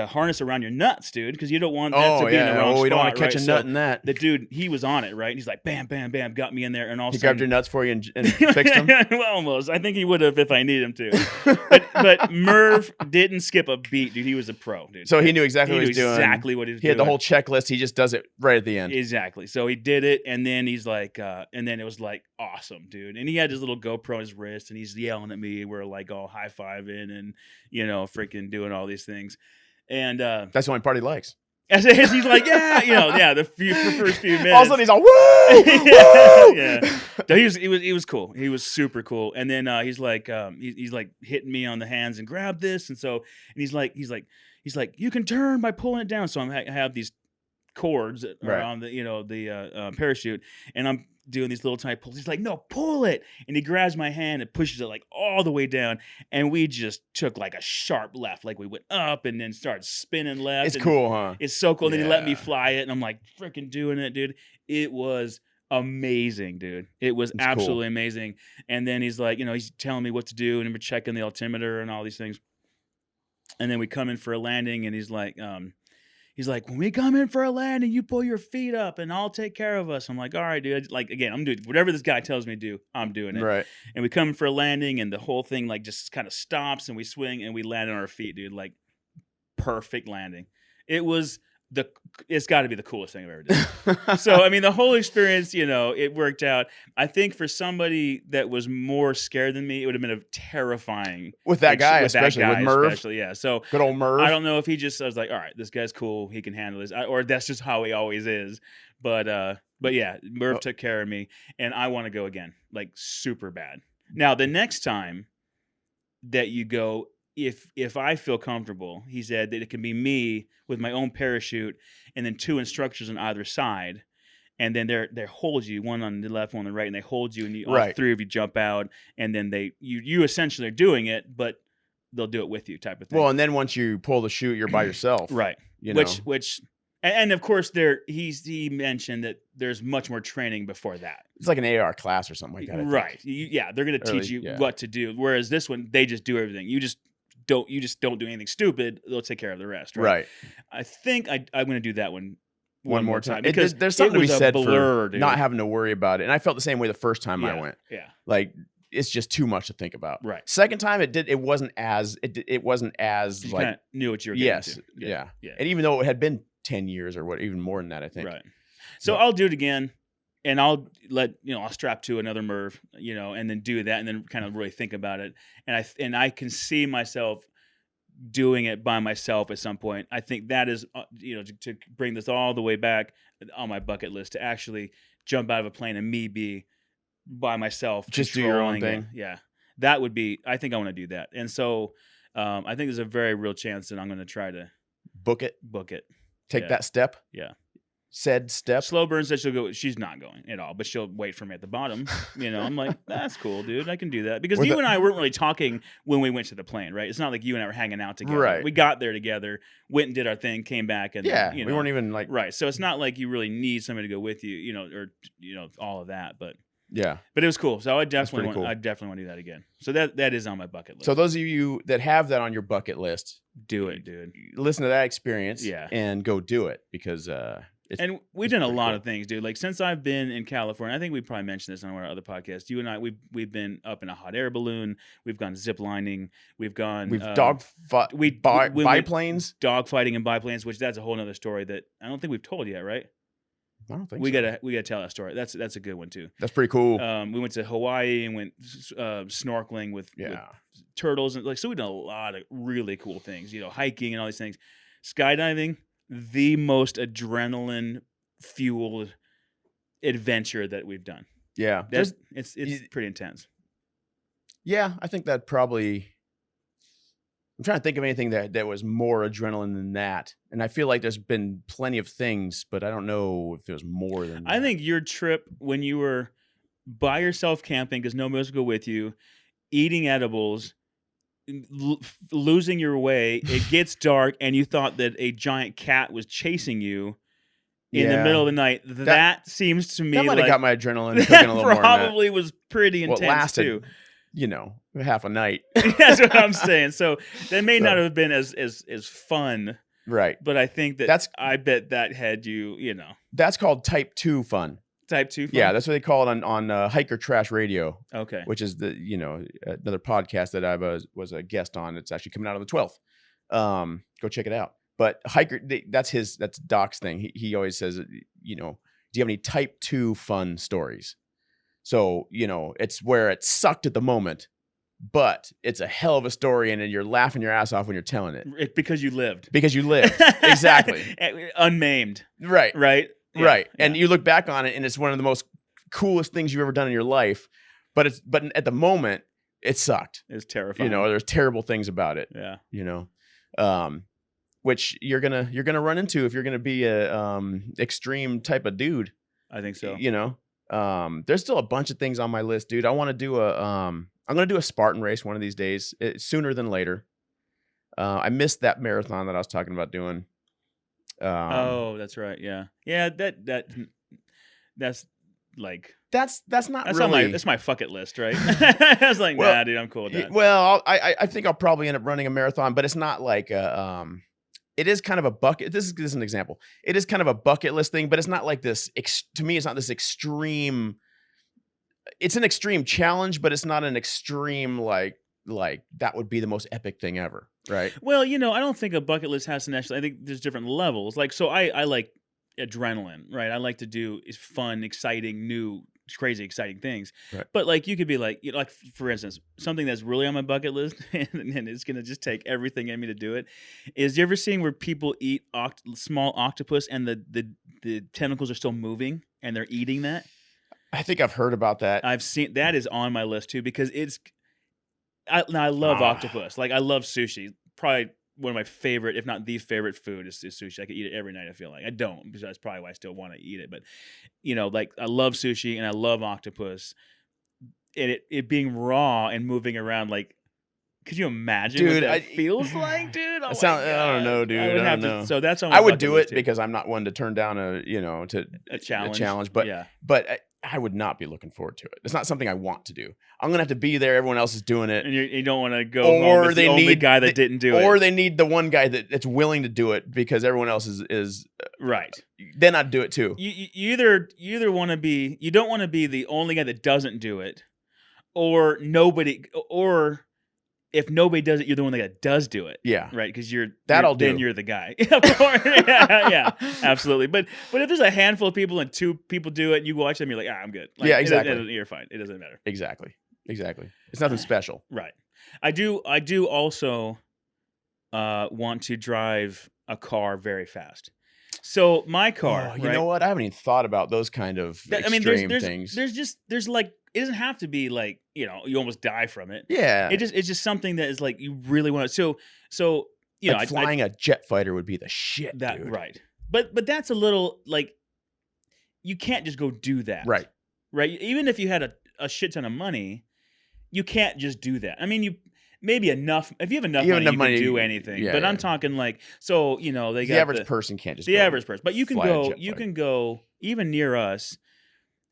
harness around your nuts, dude, because you don't want that to be in the wrong spot. We don't want to catch right? a nut in that." The dude, he was on it, right? And he's like, bam, bam, bam, got me in there, and all He grabbed your nuts for you and fixed them. Well, almost. I think he would have if I needed him to. But Merv didn't skip a beat, dude. He was a pro, dude. So he knew exactly what he was doing. Exactly what he was doing. He had the whole checklist. He just does it right at the end. Exactly. So he did it, and then he's like, and then it was like awesome, dude. And he had his little GoPro on his wrist, and he's yelling at me. We're like all high fiving and freaking doing all these things. And that's the only part he likes. He's like, the first few minutes. All of a sudden he's all, woo! Yeah. So he was cool. He was super cool. And then he's like hitting me on the hands and grab this. And he's like, you can turn by pulling it down. So I have these cords around the parachute, and I'm doing these little tiny pulls. He's like, no, pull it. And he grabs my hand and pushes it like all the way down. And we just took like a sharp left. Like we went up and then started spinning left. It's cool, huh? It's so cool. And then he let me Yeah. fly it. And I'm like freaking doing it, dude. It was amazing, dude. It was absolutely amazing. And then he's like, he's telling me what to do. And we're checking the altimeter and all these things. And then we come in for a landing, and he's like, when we come in for a landing, you pull your feet up and I'll take care of us. I'm like, all right, dude. Like, again, I'm doing whatever this guy tells me to do, I'm doing it. Right. And we come in for a landing, and the whole thing like just kind of stops, and we swing and we land on our feet, dude. Like, perfect landing. It's got to be the coolest thing I've ever done. So, I mean, the whole experience, it worked out. I think for somebody that was more scared than me, it would have been a terrifying. With that guy, especially with Merv. Yeah. So good old Merv. I don't know if I was like, all right, this guy's cool. He can handle this. Or that's just how he always is. But yeah, Merv took care of me, and I want to go again, like super bad. Now, the next time that you go, if I feel comfortable, he said that it can be me with my own parachute, and then 2 instructors on either side, and then they hold you, one on the left, one on the right, and they hold you, and all 3 of you jump out, and then you essentially are doing it, but they'll do it with you, type of thing. Well, and then once you pull the chute, you're by yourself, right? Which, and of course, he mentioned that there's much more training before that. It's like an AR class or something like that, right? They're going to teach you what to do, whereas this one they just do everything. You just don't do anything stupid. They'll take care of the rest, right? I think I'm going to do that one more time because there's something to be said for dude. not having to worry about it. And I felt the same way the first time I went. Yeah, like it's just too much to think about. Right. Second time it wasn't as you like knew what you were getting to. Yeah. And even though it had been 10 years or what, even more than that, I think. Right. So I'll do it again. And I'll I'll strap to another Merv, and then do that, and then kind of really think about it. And I can see myself doing it by myself at some point. I think that is, to bring this all the way back on my bucket list, to actually jump out of a plane and me be by myself, just do your own thing. Yeah, that would be. I think I want to do that, and so I think there's a very real chance that I'm going to try to book it. Take that step. Yeah. said step. Slow burn said she'll go. She's not going at all, but she'll wait for me at the bottom. I'm like, that's cool, dude. I can do that because you and I weren't really talking when we went to the plane, right? It's not like you and I were hanging out together. Right. We got there together, went and did our thing, came back, and we weren't even like right. So it's not like you really need somebody to go with you, or all of that, but. Yeah, but it was cool. So I definitely want. cool. I definitely want to do that again. So that is on my bucket list. So those of you that have that on your bucket list, do it, dude. Listen to that experience, yeah, and go do it because and we've done a lot of things, dude. Like since I've been in California, I think we probably mentioned this on one of our other podcasts. You and I, we've been up in a hot air balloon. We've gone zip lining. We've biplanes, dog fighting and biplanes, which that's a whole nother story that I don't think we've told yet, right? I don't think we gotta tell that story. That's a good one too. That's pretty cool. We went to Hawaii and went snorkeling with turtles and so we did a lot of really cool things. Hiking and all these things. Skydiving, the most adrenaline fueled adventure that we've done. Yeah, it's pretty intense. Yeah, I think that probably. I'm trying to think of anything that was more adrenaline than that. And I feel like there's been plenty of things, but I don't know if there's more than that. I think your trip when you were by yourself camping because nobody else would go with you, eating edibles, losing your way, it gets dark, and you thought that a giant cat was chasing you in the middle of the night. That seems to me that might have like got my adrenaline cooking a little more. Probably was pretty intense lasted, too. Half a night. That's what I'm saying. So that may not have been as fun, right? But I think I bet that had you. That's called type 2 fun. Type 2 fun? Yeah, that's what they call it on Hiker Trash Radio. Okay, which is another podcast that I was a guest on. It's actually coming out on the 12th. Go check it out. But Hiker, that's Doc's thing. He always says, do you have any type 2 fun stories? So, it's where it sucked at the moment, but it's a hell of a story, and then you're laughing your ass off when you're telling it. Because you lived. Exactly. Unmaimed. Right. Yeah, right. Yeah. And you look back on it, and it's one of the most coolest things you've ever done in your life. But at the moment, it sucked. It's terrifying. There's terrible things about it. Yeah. Which you're gonna run into if you're gonna be a extreme type of dude. I think so. There's still a bunch of things on my list, dude. I want to do I'm gonna do a Spartan race one of these days, sooner than later. I missed that marathon that I was talking about doing. That's right. Yeah. That's like that's not really. That's my fuck it list, right? I was like, nah, dude, I'm cool with that. Well, I think I'll probably end up running a marathon, but it's not like it is kind of a bucket. This is an example. It is kind of a bucket list thing, but it's not like this. To me, it's not this extreme. It's an extreme challenge, but it's not an extreme like that would be the most epic thing ever, right? Well, I don't think a bucket list has to necessarily. I think there's different levels. Like, so I like adrenaline, right? I like to do fun, exciting, new, crazy, exciting things. Right. But like, you could be like, like for instance, something that's really on my bucket list, and it's gonna just take everything in me to do it. Is you ever seen where people eat small octopus and the tentacles are still moving and they're eating that? I think I've heard about that. I've seen that is on my list too because I love octopus. Like I love sushi. Probably one of my favorite, if not the favorite food is sushi. I could eat it every night. I feel like I don't, because that's probably why I still want to eat it. But like I love sushi and I love octopus, and it being raw and moving around. Like, could you imagine what that feels like, dude? I don't know, dude. I don't know. So that's on I would do it because I'm not one to turn down a challenge. But I would not be looking forward to it. It's not something I want to do. I'm gonna have to be there. Everyone else is doing it, and you don't want to go home as the only guy that didn't do it, or they need the one guy that's willing to do it because everyone else is right. Then I'd do it too. You either want to be. You don't want to be the only guy that doesn't do it, or nobody, or if nobody does it, you're the one that does do it. Yeah. Right. Because then you're the guy. Of course. yeah, absolutely. But if there's a handful of people and 2 people do it and you watch them, you're like, I'm good. Like, yeah, exactly. You're fine. It doesn't matter. Exactly. It's nothing special. Right. I do also want to drive a car very fast. So my car, you know what? I haven't even thought about those kind of extreme things. There's like, it doesn't have to be like, you almost die from it. Yeah. It's just something that is like, you really want to. So flying a jet fighter would be the shit, dude. Right. But that's a little like, you can't just go do that. Right. Right. Even if you had a shit ton of money, you can't just do that. I mean, you maybe enough. If you have enough money, you can do anything. Yeah, but yeah. I'm talking like, so they got The average person can't just the go average person. But you can fly a go. jet You fighter. can go even near us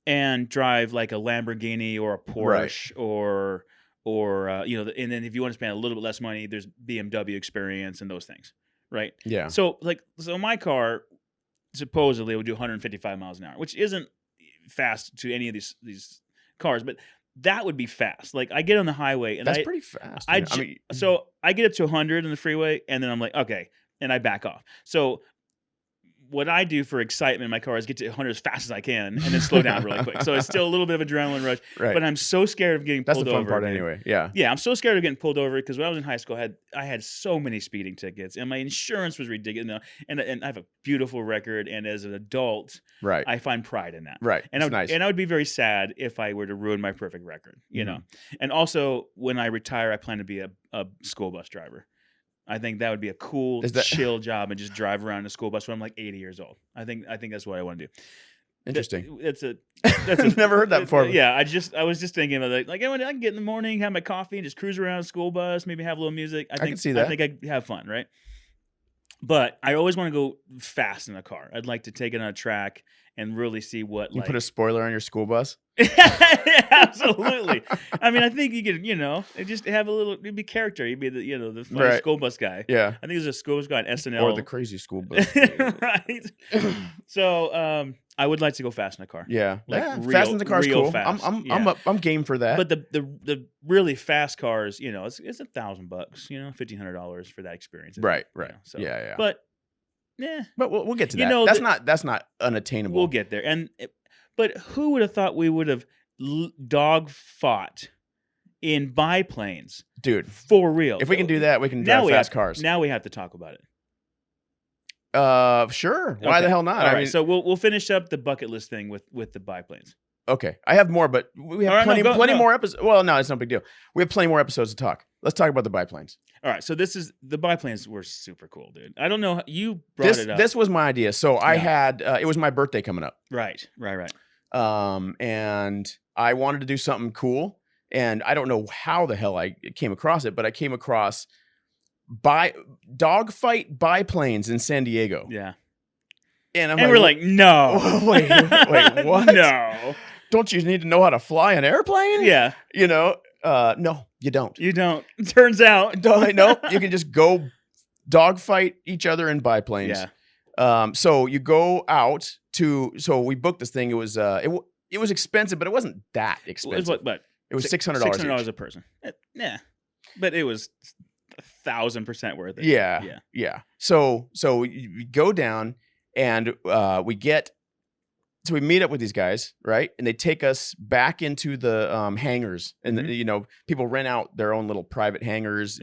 and drive like a Lamborghini or a Porsche or and then if you want to spend a little bit less money, there's BMW Experience and those things, right? Yeah. So my car supposedly would do 155 miles an hour, which isn't fast to any of these cars, but that would be fast. Like I get on the highway and That's pretty fast. so I get up to 100 on the freeway and then I'm like, okay, and I back off. So what I do for excitement in my car is get to 100 as fast as I can and then slow down really quick. So it's still a little bit of adrenaline rush, right. but I'm so scared of getting pulled over. That's the fun part dude. anyway. Yeah. Yeah, I'm so scared of getting pulled over because when I was in high school, I had so many speeding tickets and my insurance was ridiculous. And I have a beautiful record, and as an adult, Right. I find pride in that. Right. And it's nice. And I would be very sad if I were to ruin my perfect record, you know. And also, when I retire, I plan to be a school bus driver. I think that would be a cool, chill job and just drive around in a school bus when I'm like 80 years old. I think that's what I want to do. Interesting. That's never heard that before. Yeah, I was just thinking about like I can get in the morning, have my coffee, and just cruise around a school bus, maybe have a little music. I can see that. I think I'd have fun, right? But I always want to go fast in a car. I'd like to take it on a track and really see what. You put a spoiler on your school bus? Absolutely. I mean, I think you could, just have a little. You'd be character. You'd be the funny school bus guy. Yeah. I think there's a school bus guy on SNL. Or the crazy school bus. Right. So I would like to go fast in a car. Yeah. Like fast in the car's cool. Fast. I'm game for that. But the really fast cars, it's $1,000, $1,500 for that experience. Right. So, yeah. But we'll get to that. That's not unattainable. We'll get there. But who would have thought we would have dog fought in biplanes, dude? For real. If we can do that, we can drive fast cars. Now we have to talk about it. Sure. Why the hell not? All right. So we'll finish up the bucket list thing with the biplanes. Okay. I have more, but we have plenty more episodes. Well, no, it's no big deal. We have plenty more episodes to talk. Let's talk about the biplanes. All right. So the biplanes were super cool, dude. I don't know. You brought it up. This was my idea. So I had, it was my birthday coming up. Right. And I wanted to do something cool. And I don't know how the hell I came across it, but I came across dogfight biplanes in San Diego. Yeah. And we're like, no. wait, what? No. Don't you need to know how to fly an airplane? Yeah. No, you don't. You don't. Turns out. No, you can just go dogfight each other in biplanes. Yeah. So you go out so we booked this thing. It was it was expensive, but it wasn't that expensive. It was $600. $600 a person. Yeah. But it was 1,000% worth it. Yeah. So we go down and we meet up with these guys, right? And they take us back into the hangars, and people rent out their own little private hangars,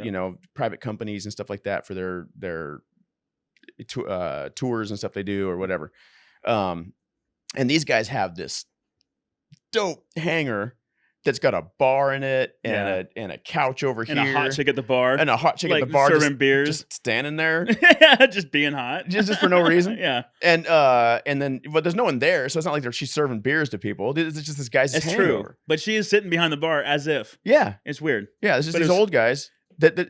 private companies and stuff like that for their tours and stuff they do or whatever. And these guys have this dope hangar that's got a bar in it and a couch over here. And a hot chick at the bar. And a hot chick at the bar. Serving beers. Just standing there. Just being hot. Just for no reason. Yeah. And then, but there's no one there. So it's not like she's serving beers to people. It's just this guy's hangover. True. But she is sitting behind the bar as if. Yeah. It's weird. Yeah. It's just these old guys.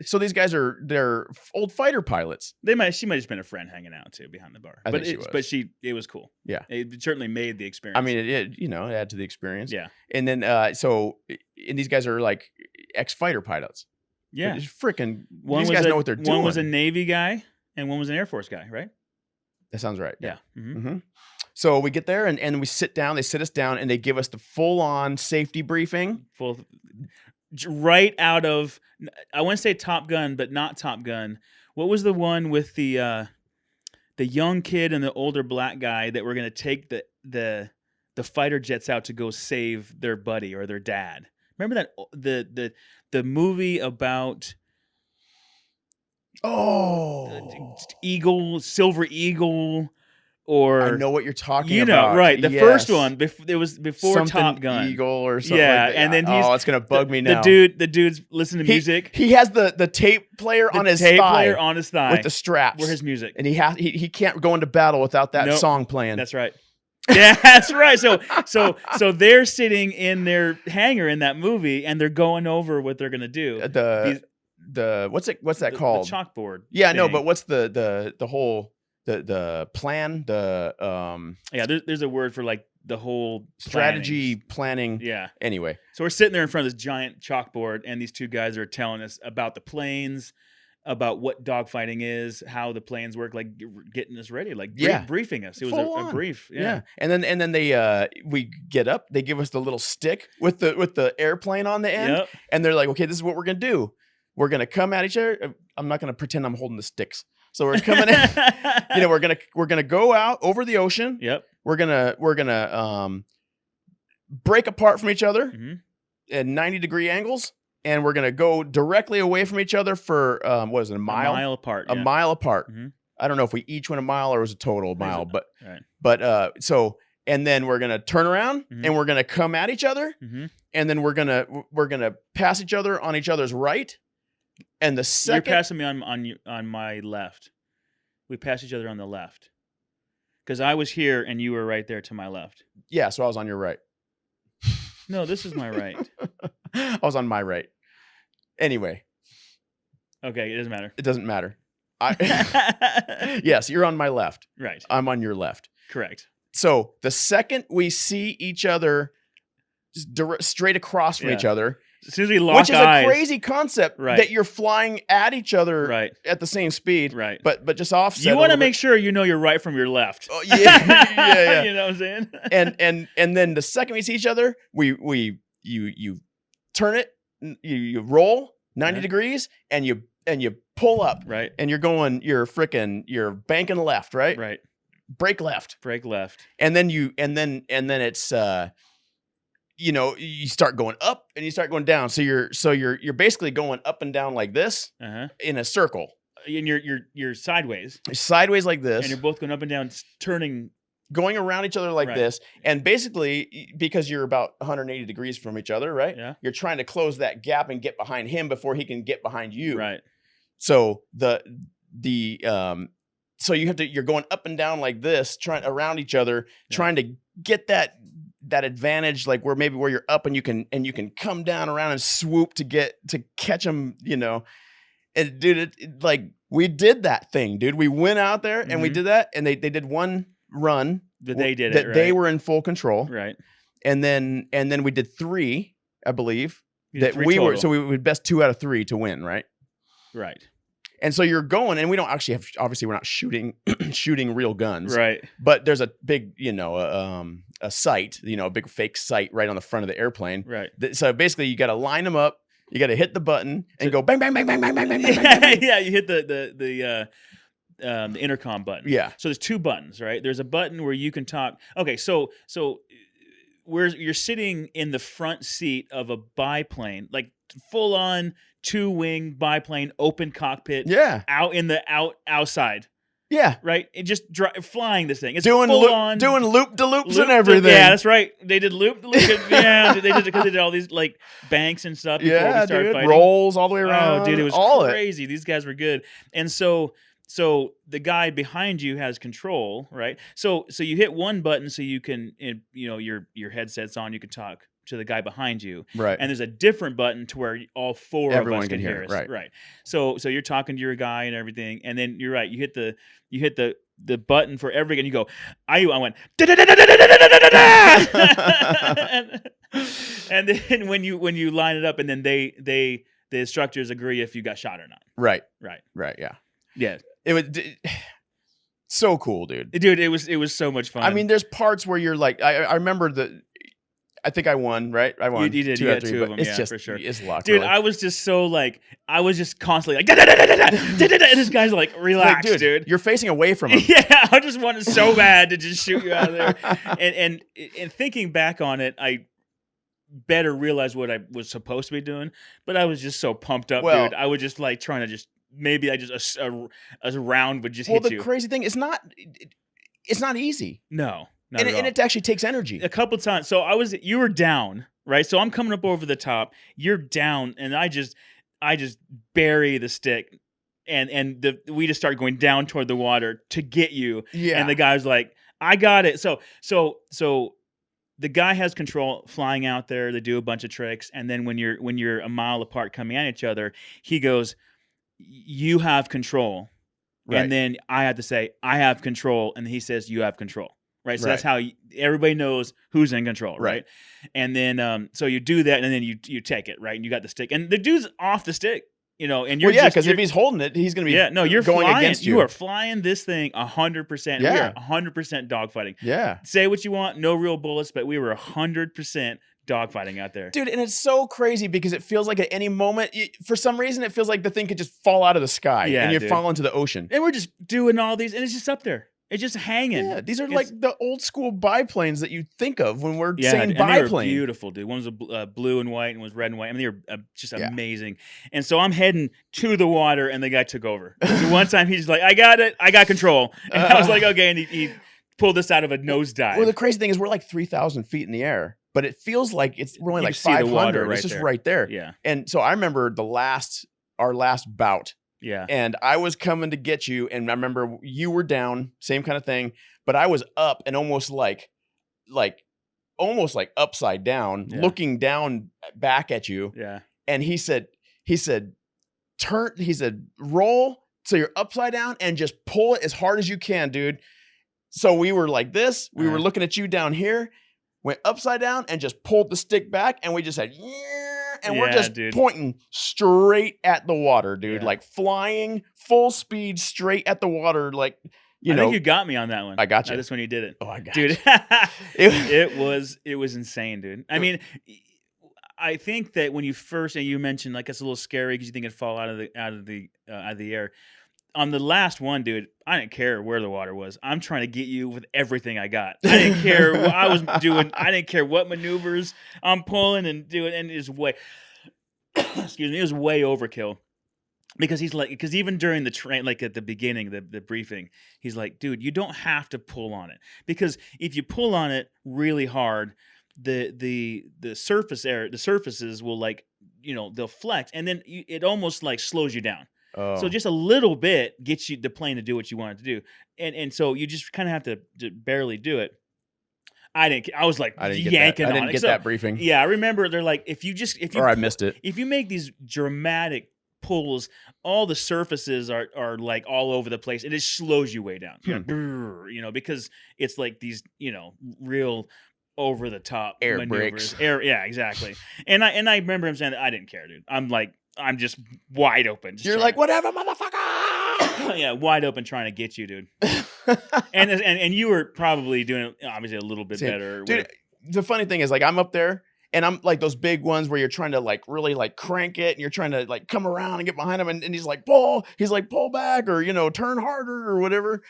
So these guys they're old fighter pilots. She might have just been a friend hanging out too behind the bar. I think she was. But it was cool. Yeah. It certainly made the experience. I mean, it added to the experience. Yeah. And then and these guys are like ex-fighter pilots. Yeah. These guys know what they're doing. One was a Navy guy and one was an Air Force guy, right? That sounds right. Yeah. Mm-hmm. So we get there and we sit down. They sit us down and they give us the full-on safety briefing. Right out of, I want to say Top Gun, but not Top Gun. What was the one with the young kid and the older black guy that were going to take the fighter jets out to go save their buddy or their dad? Remember that the movie about Silver Eagle. Or I know what you're talking about. Right? The first one, it was before something Top Gun, Eagle or something. Yeah, like that. and then it's gonna bug me now. The dude's listening to music. He has the tape player on his thigh with the straps for his music, and he can't go into battle without that song playing. That's right. Yeah, that's right. So they're sitting in their hangar in that movie, and they're going over what they're gonna do. What's that called? The chalkboard. Yeah, no, thing. but what's the whole the plan, Yeah, there's a word for like the whole strategy planning. Yeah. Anyway, So we're sitting there in front of this giant chalkboard, and these two guys are telling us about the planes, about what dogfighting is, how the planes work, like getting us ready, like briefing us. It was a brief. Yeah. And then they we get up, they give us the little stick with the airplane on the end, Yep. and they're like, okay, this is what we're gonna do. We're gonna come at each other. I'm not gonna pretend I'm holding the sticks. So we're coming in. We're gonna go out over the ocean. Yep. We're gonna break apart from each other at 90-degree angles, and we're gonna go directly away from each other for what is it, a mile? A mile apart. A mile apart. I don't know if we each went a mile or it was a total mile, but so and then we're gonna turn around and we're gonna come at each other, and then we're gonna pass each other on each other's right. And the second you're passing me on my left. We passed each other on the left. Because I was here and you were right there to my left. Yeah, so I was on your right. No, this is my right. I was on my right. Anyway. Okay, it doesn't matter. It doesn't matter. Yes, you're on my left. Right. I'm on your left. Correct. So the second we see each other straight across from each other, as soon as we lock eyes, which is a crazy concept that you're flying at each other at the same speed, but just offset. You want to make sure you know you're right from your left. Oh, yeah. You know what I'm saying? and then the second we see each other, you turn it, you roll 90 degrees, and you pull up, and you're banking left, right, brake left, and then it's you start going up and you start going down. So you're basically going up and down like this in a circle. And you're sideways. Sideways like this. And you're both going up and down, going around each other like this. And basically, because you're about 180 degrees from each other, right? Yeah. You're trying to close that gap and get behind him before he can get behind you. Right. So so you're going up and down like this, trying around each other, trying to get that advantage, like where you're up and you can come down around and swoop to catch them, and dude, we did that thing, dude. We went out there and we did that, and they did one run that they did that they were in full control, right? And then we did 3, I believe, that we were, so we would best 2 out of 3 to win, right? Right. And so you're going, and we don't actually have, obviously we're not shooting real guns. Right. But there's a big, a sight, a big fake sight right on the front of the airplane. Right. So basically you got to line them up, you got to hit the button and go bang, bang, bang, bang, bang, bang, bang, bang. Yeah, you hit the intercom button. Yeah. So there's 2 buttons, right? There's a button where you can talk. Okay, so you're sitting in the front seat of a biplane, like full on 2-wing biplane, open cockpit. Yeah. Out in the outside. Yeah. Right? And just flying this thing. It's doing loop-de-loops and everything. Yeah, that's right. They did loop-de-loop. Yeah, they did because they did all these like banks and stuff before we started fighting. Rolls all the way around. Oh, dude, it was all crazy. These guys were good. And so the guy behind you has control, right? So you hit one button so you can, your headset's on, you can talk to the guy behind you, right? And there's a different button to where all 4 Everyone of us can hear us, right? So you're talking to your guy and everything, and then you're right. You hit the button for every, and you go. I went. And then when you line it up, and then the instructors agree if you got shot or not. Right. Yeah. It was so cool, dude. Dude, it was so much fun. I mean, there's parts where you're like, I remember I think I won, right? I won. You did. 2 You out of got 3, 2 of them, it's just for sure. It's luck, dude. really. I was just constantly like, and this guy's like, relax, like, dude. You're facing away from him. Yeah, I just wanted so bad to just shoot you out of there. And thinking back on it, I better realize what I was supposed to be doing, but I was just so pumped up, dude. I was just like trying to just maybe a round would just hit you. Well, the crazy thing is it's not easy. No. And it actually takes energy. A couple times. So you were down, right? So I'm coming up over the top. You're down, and I just bury the stick, and we just start going down toward the water to get you. Yeah. And the guy's like, I got it. So the guy has control flying out there. They do a bunch of tricks, and then when you're a mile apart coming at each other, he goes, "You have control," Right. and then I have to say, "I have control," and he says, "You have control." Right. So Right. that's how everybody knows who's in control. Right. And then so you do that, and then you take it. Right. And you got the stick, and the dude's off the stick. And you're because if he's holding it, he's going to be you're going flying. against you. You are flying this thing 100%. We are 100% dogfighting. Yeah. Say what you want, no real bullets, but we were 100% dogfighting out there. Dude, and it's so crazy because it feels like at any moment, for some reason, it feels like the thing could just fall out of the sky and you fall into the ocean. And we're just doing all these, and it's just up there. It's just hanging. Yeah, these are like the old school biplanes that you think of when we're saying and biplane. they were beautiful, dude. One was blue and white and was red and white. I mean, they were just amazing. And so I'm heading to the water, and the guy took over. So one time he's like, "I got it. I got control." And I was like, "Okay." And he pulled us out of a nosedive. Well, the crazy thing is we're like 3,000 feet in the air, but it feels like we're only You like can see the 500. water It's just right there. Yeah. And so I remember our last bout. Yeah. And I was coming to get you, and I remember you were down, same kind of thing, but I was up and almost like upside down, looking down back at you. Yeah. And he said, roll so you're upside down and just pull it as hard as you can, dude. So we were like this, we were looking at you down here, went upside down and just pulled the stick back, and we just had, and we're just pointing straight at the water, dude, like flying full speed straight at the water. Like, I think you got me on that one. I got you. That's when you did it. Oh, I got you. Dude. it was insane, dude. I mean, I think that when you first, and you mentioned like it's a little scary because you think it'd fall out of the air. On the last one, dude, I didn't care where the water was. I'm trying to get you with everything I got. I didn't care what I was doing. I didn't care what maneuvers I'm pulling and doing. And it was way, excuse me, it was way overkill. Because because even during the train, like at the beginning, the briefing, he's like, dude, you don't have to pull on it. Because if you pull on it really hard, the surfaces will they'll flex, and then it almost like slows you down. Oh. So just a little bit gets you the plane to do what you want it to do, and so you just kind of have to barely do it. I was like yanking on it. I didn't get that briefing. Yeah, I remember they're like, if you I missed it. If you make these dramatic pulls, all the surfaces are like all over the place. It just slows you way down. Because it's like these real over the top air maneuvers. brakes. Yeah, exactly. And I remember him saying that I didn't care, dude. I'm just wide open. You're like, whatever, motherfucker. Yeah, wide open trying to get you, dude. and you were probably doing it obviously a little bit better. Dude, the funny thing is, like, I'm up there and I'm like those big ones where you're trying to like really like crank it and you're trying to like come around and get behind him, and he's like, pull back or turn harder or whatever.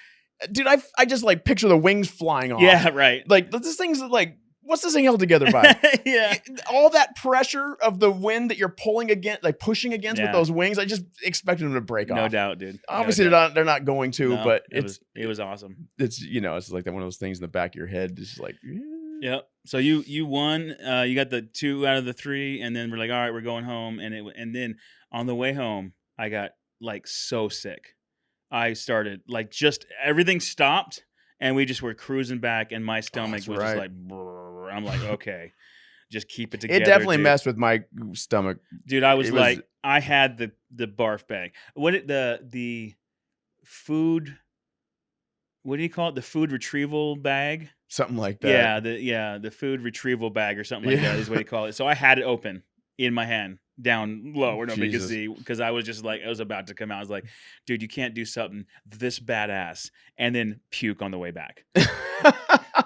Dude, I just like picture the wings flying off. Yeah, right. Like this thing's like, what's this thing held together by? Yeah. All that pressure of the wind that you're pulling against, like pushing against with those wings, I just expected them to break off. No doubt, dude. Obviously, they're not going to, but it was awesome. It's it's like one of those things in the back of your head, just like. Yep. So you won. You got the 2 out of the 3, and then we're like, all right, we're going home. And then on the way home, I got like so sick. I started like just everything stopped, and we just were cruising back, and my stomach was just like, brrr. I'm like, okay, just keep it together. It definitely messed with my stomach, dude. I was like, I had the barf bag. The food? What do you call it? The food retrieval bag. Something like that. The food retrieval bag or something like that is what you call it. So I had it open in my hand, down low where nobody could see, because I was just like, I was about to come out. I was like, dude, you can't do something this badass and then puke on the way back.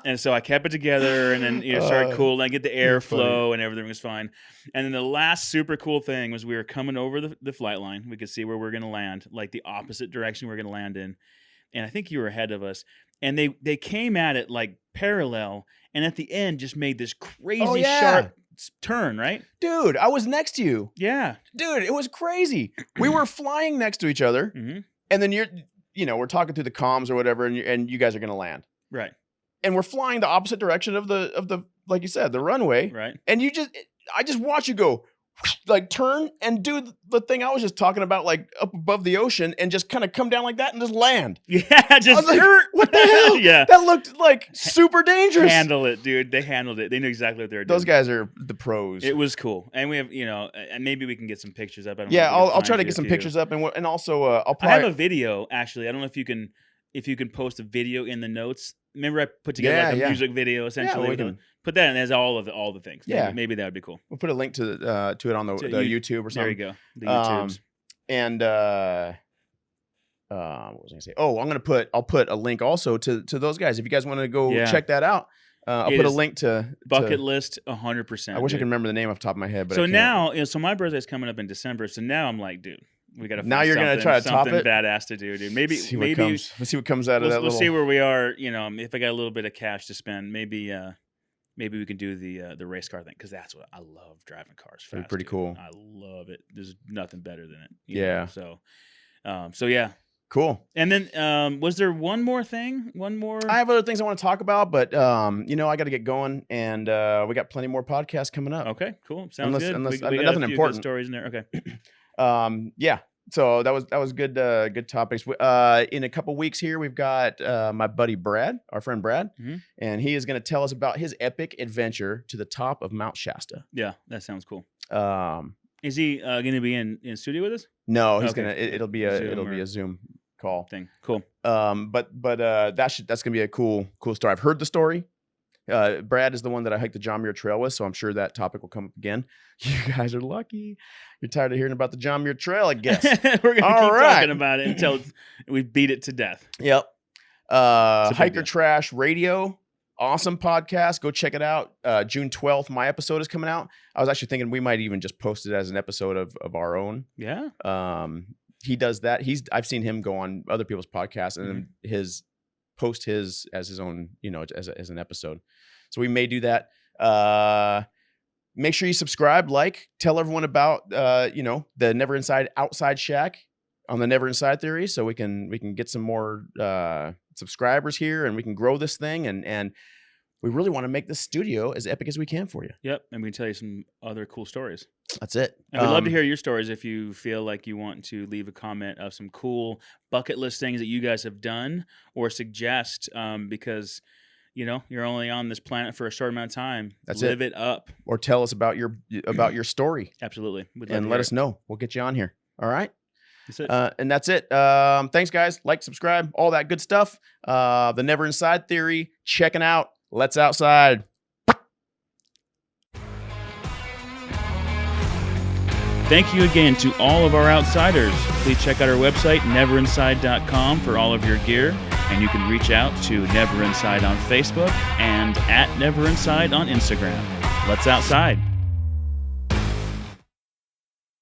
And so I kept it together, and then started cooling. I get the airflow, and everything was fine. And then the last super cool thing was we were coming over the flight line. We could see where we were going to land, like the opposite direction we were going to land in. And I think you were ahead of us. And they came at it like parallel, and at the end just made this crazy sharp turn, right? Dude, I was next to you. Yeah. Dude, it was crazy. We were flying next to each other, and then we're talking through the comms or whatever, and you guys are going to land. Right. And we're flying the opposite direction of the like you said, the runway. Right. And I just watch you go like turn and do the thing I was just talking about, like up above the ocean, and just kind of come down like that and just land. Yeah, I just was like, what the hell? Yeah. That looked like super dangerous. handle it, dude. They handled it. They knew exactly what they were doing. Those guys are the pros. It was cool, and we have, and maybe we can get some pictures up. I don't know Yeah, if we can I'll try find to you get a some few. pictures up, and also I'll I probably have a video actually. I don't know if you can post a video in the notes. Remember, I put together like a music video essentially. we can- Put that in as all the things. Yeah. Maybe that would be cool. we'll put a link to it on the YouTube or something. There you go. The YouTubes. And what was I gonna say? Oh, I'll put a link also to those guys. If you guys want to go check that out, I'll It put a is link to Bucket list 100%. I wish I could remember the name off the top of my head. But So I can't. now, so my birthday's coming up in December. So now I'm like, dude, we got to. Now you're gonna try to top it? Badass to do, dude. Maybe Let's see what comes out of that. We'll little... see where we are. If I got a little bit of cash to spend, maybe we can do the race car thing, because that's what I love, driving cars fast. That'd be pretty dude. cool. I love it. There's nothing better than it. Yeah. So yeah. Cool. And then was there one more thing? One more? I have other things I want to talk about, but I got to get going, and we got plenty more podcasts coming up. Okay, cool. Sounds good. Unless we got nothing a few important. good stories in there. Okay. Yeah. So that was good topics. In a couple weeks here, we've got my buddy Brad, our friend Brad, and he is going to tell us about his epic adventure to the top of Mount Shasta. Yeah, that sounds cool. Is he going to be in studio with us? No, he's Okay. gonna. It'll be a Zoom call Thing. Cool. But that's gonna be a cool story. I've heard the story. Brad is the one that I hiked the John Muir Trail with, so I'm sure that topic will come up again. You guys are lucky. You're tired of hearing about the John Muir Trail, I guess. We're gonna All keep right. talking about it until we beat it to death. Yep. It's a big Hiker deal. Trash Radio. Awesome podcast. Go check it out. June 12th, my episode is coming out. I was actually thinking we might even just post it as an episode of our own. Yeah. He does that. I've seen him go on other people's podcasts and then post his as his own, as an episode. So we may do that. Make sure you subscribe, tell everyone about the Never Inside Outside Shack on the Never Inside Theory, so we can get some more subscribers here, and we can grow this thing, and we really want to make this studio as epic as we can for you. Yep. And we can tell you some other cool stories. That's it. And we'd love to hear your stories if you feel like you want to leave a comment of some cool bucket list things that you guys have done, or suggest, because you're only on this planet for a short amount of time. That's Live it up. Or tell us about your story. Absolutely. We'd love And to let hear us know. We'll get you on here. All right. That's it. And that's it. Thanks, guys. Subscribe, all that good stuff. The Never Inside Theory, checking out. Let's outside. Thank you again to all of our outsiders. Please check out our website, neverinside.com, for all of your gear. And you can reach out to Never Inside on Facebook and at Never Inside on Instagram. Let's outside.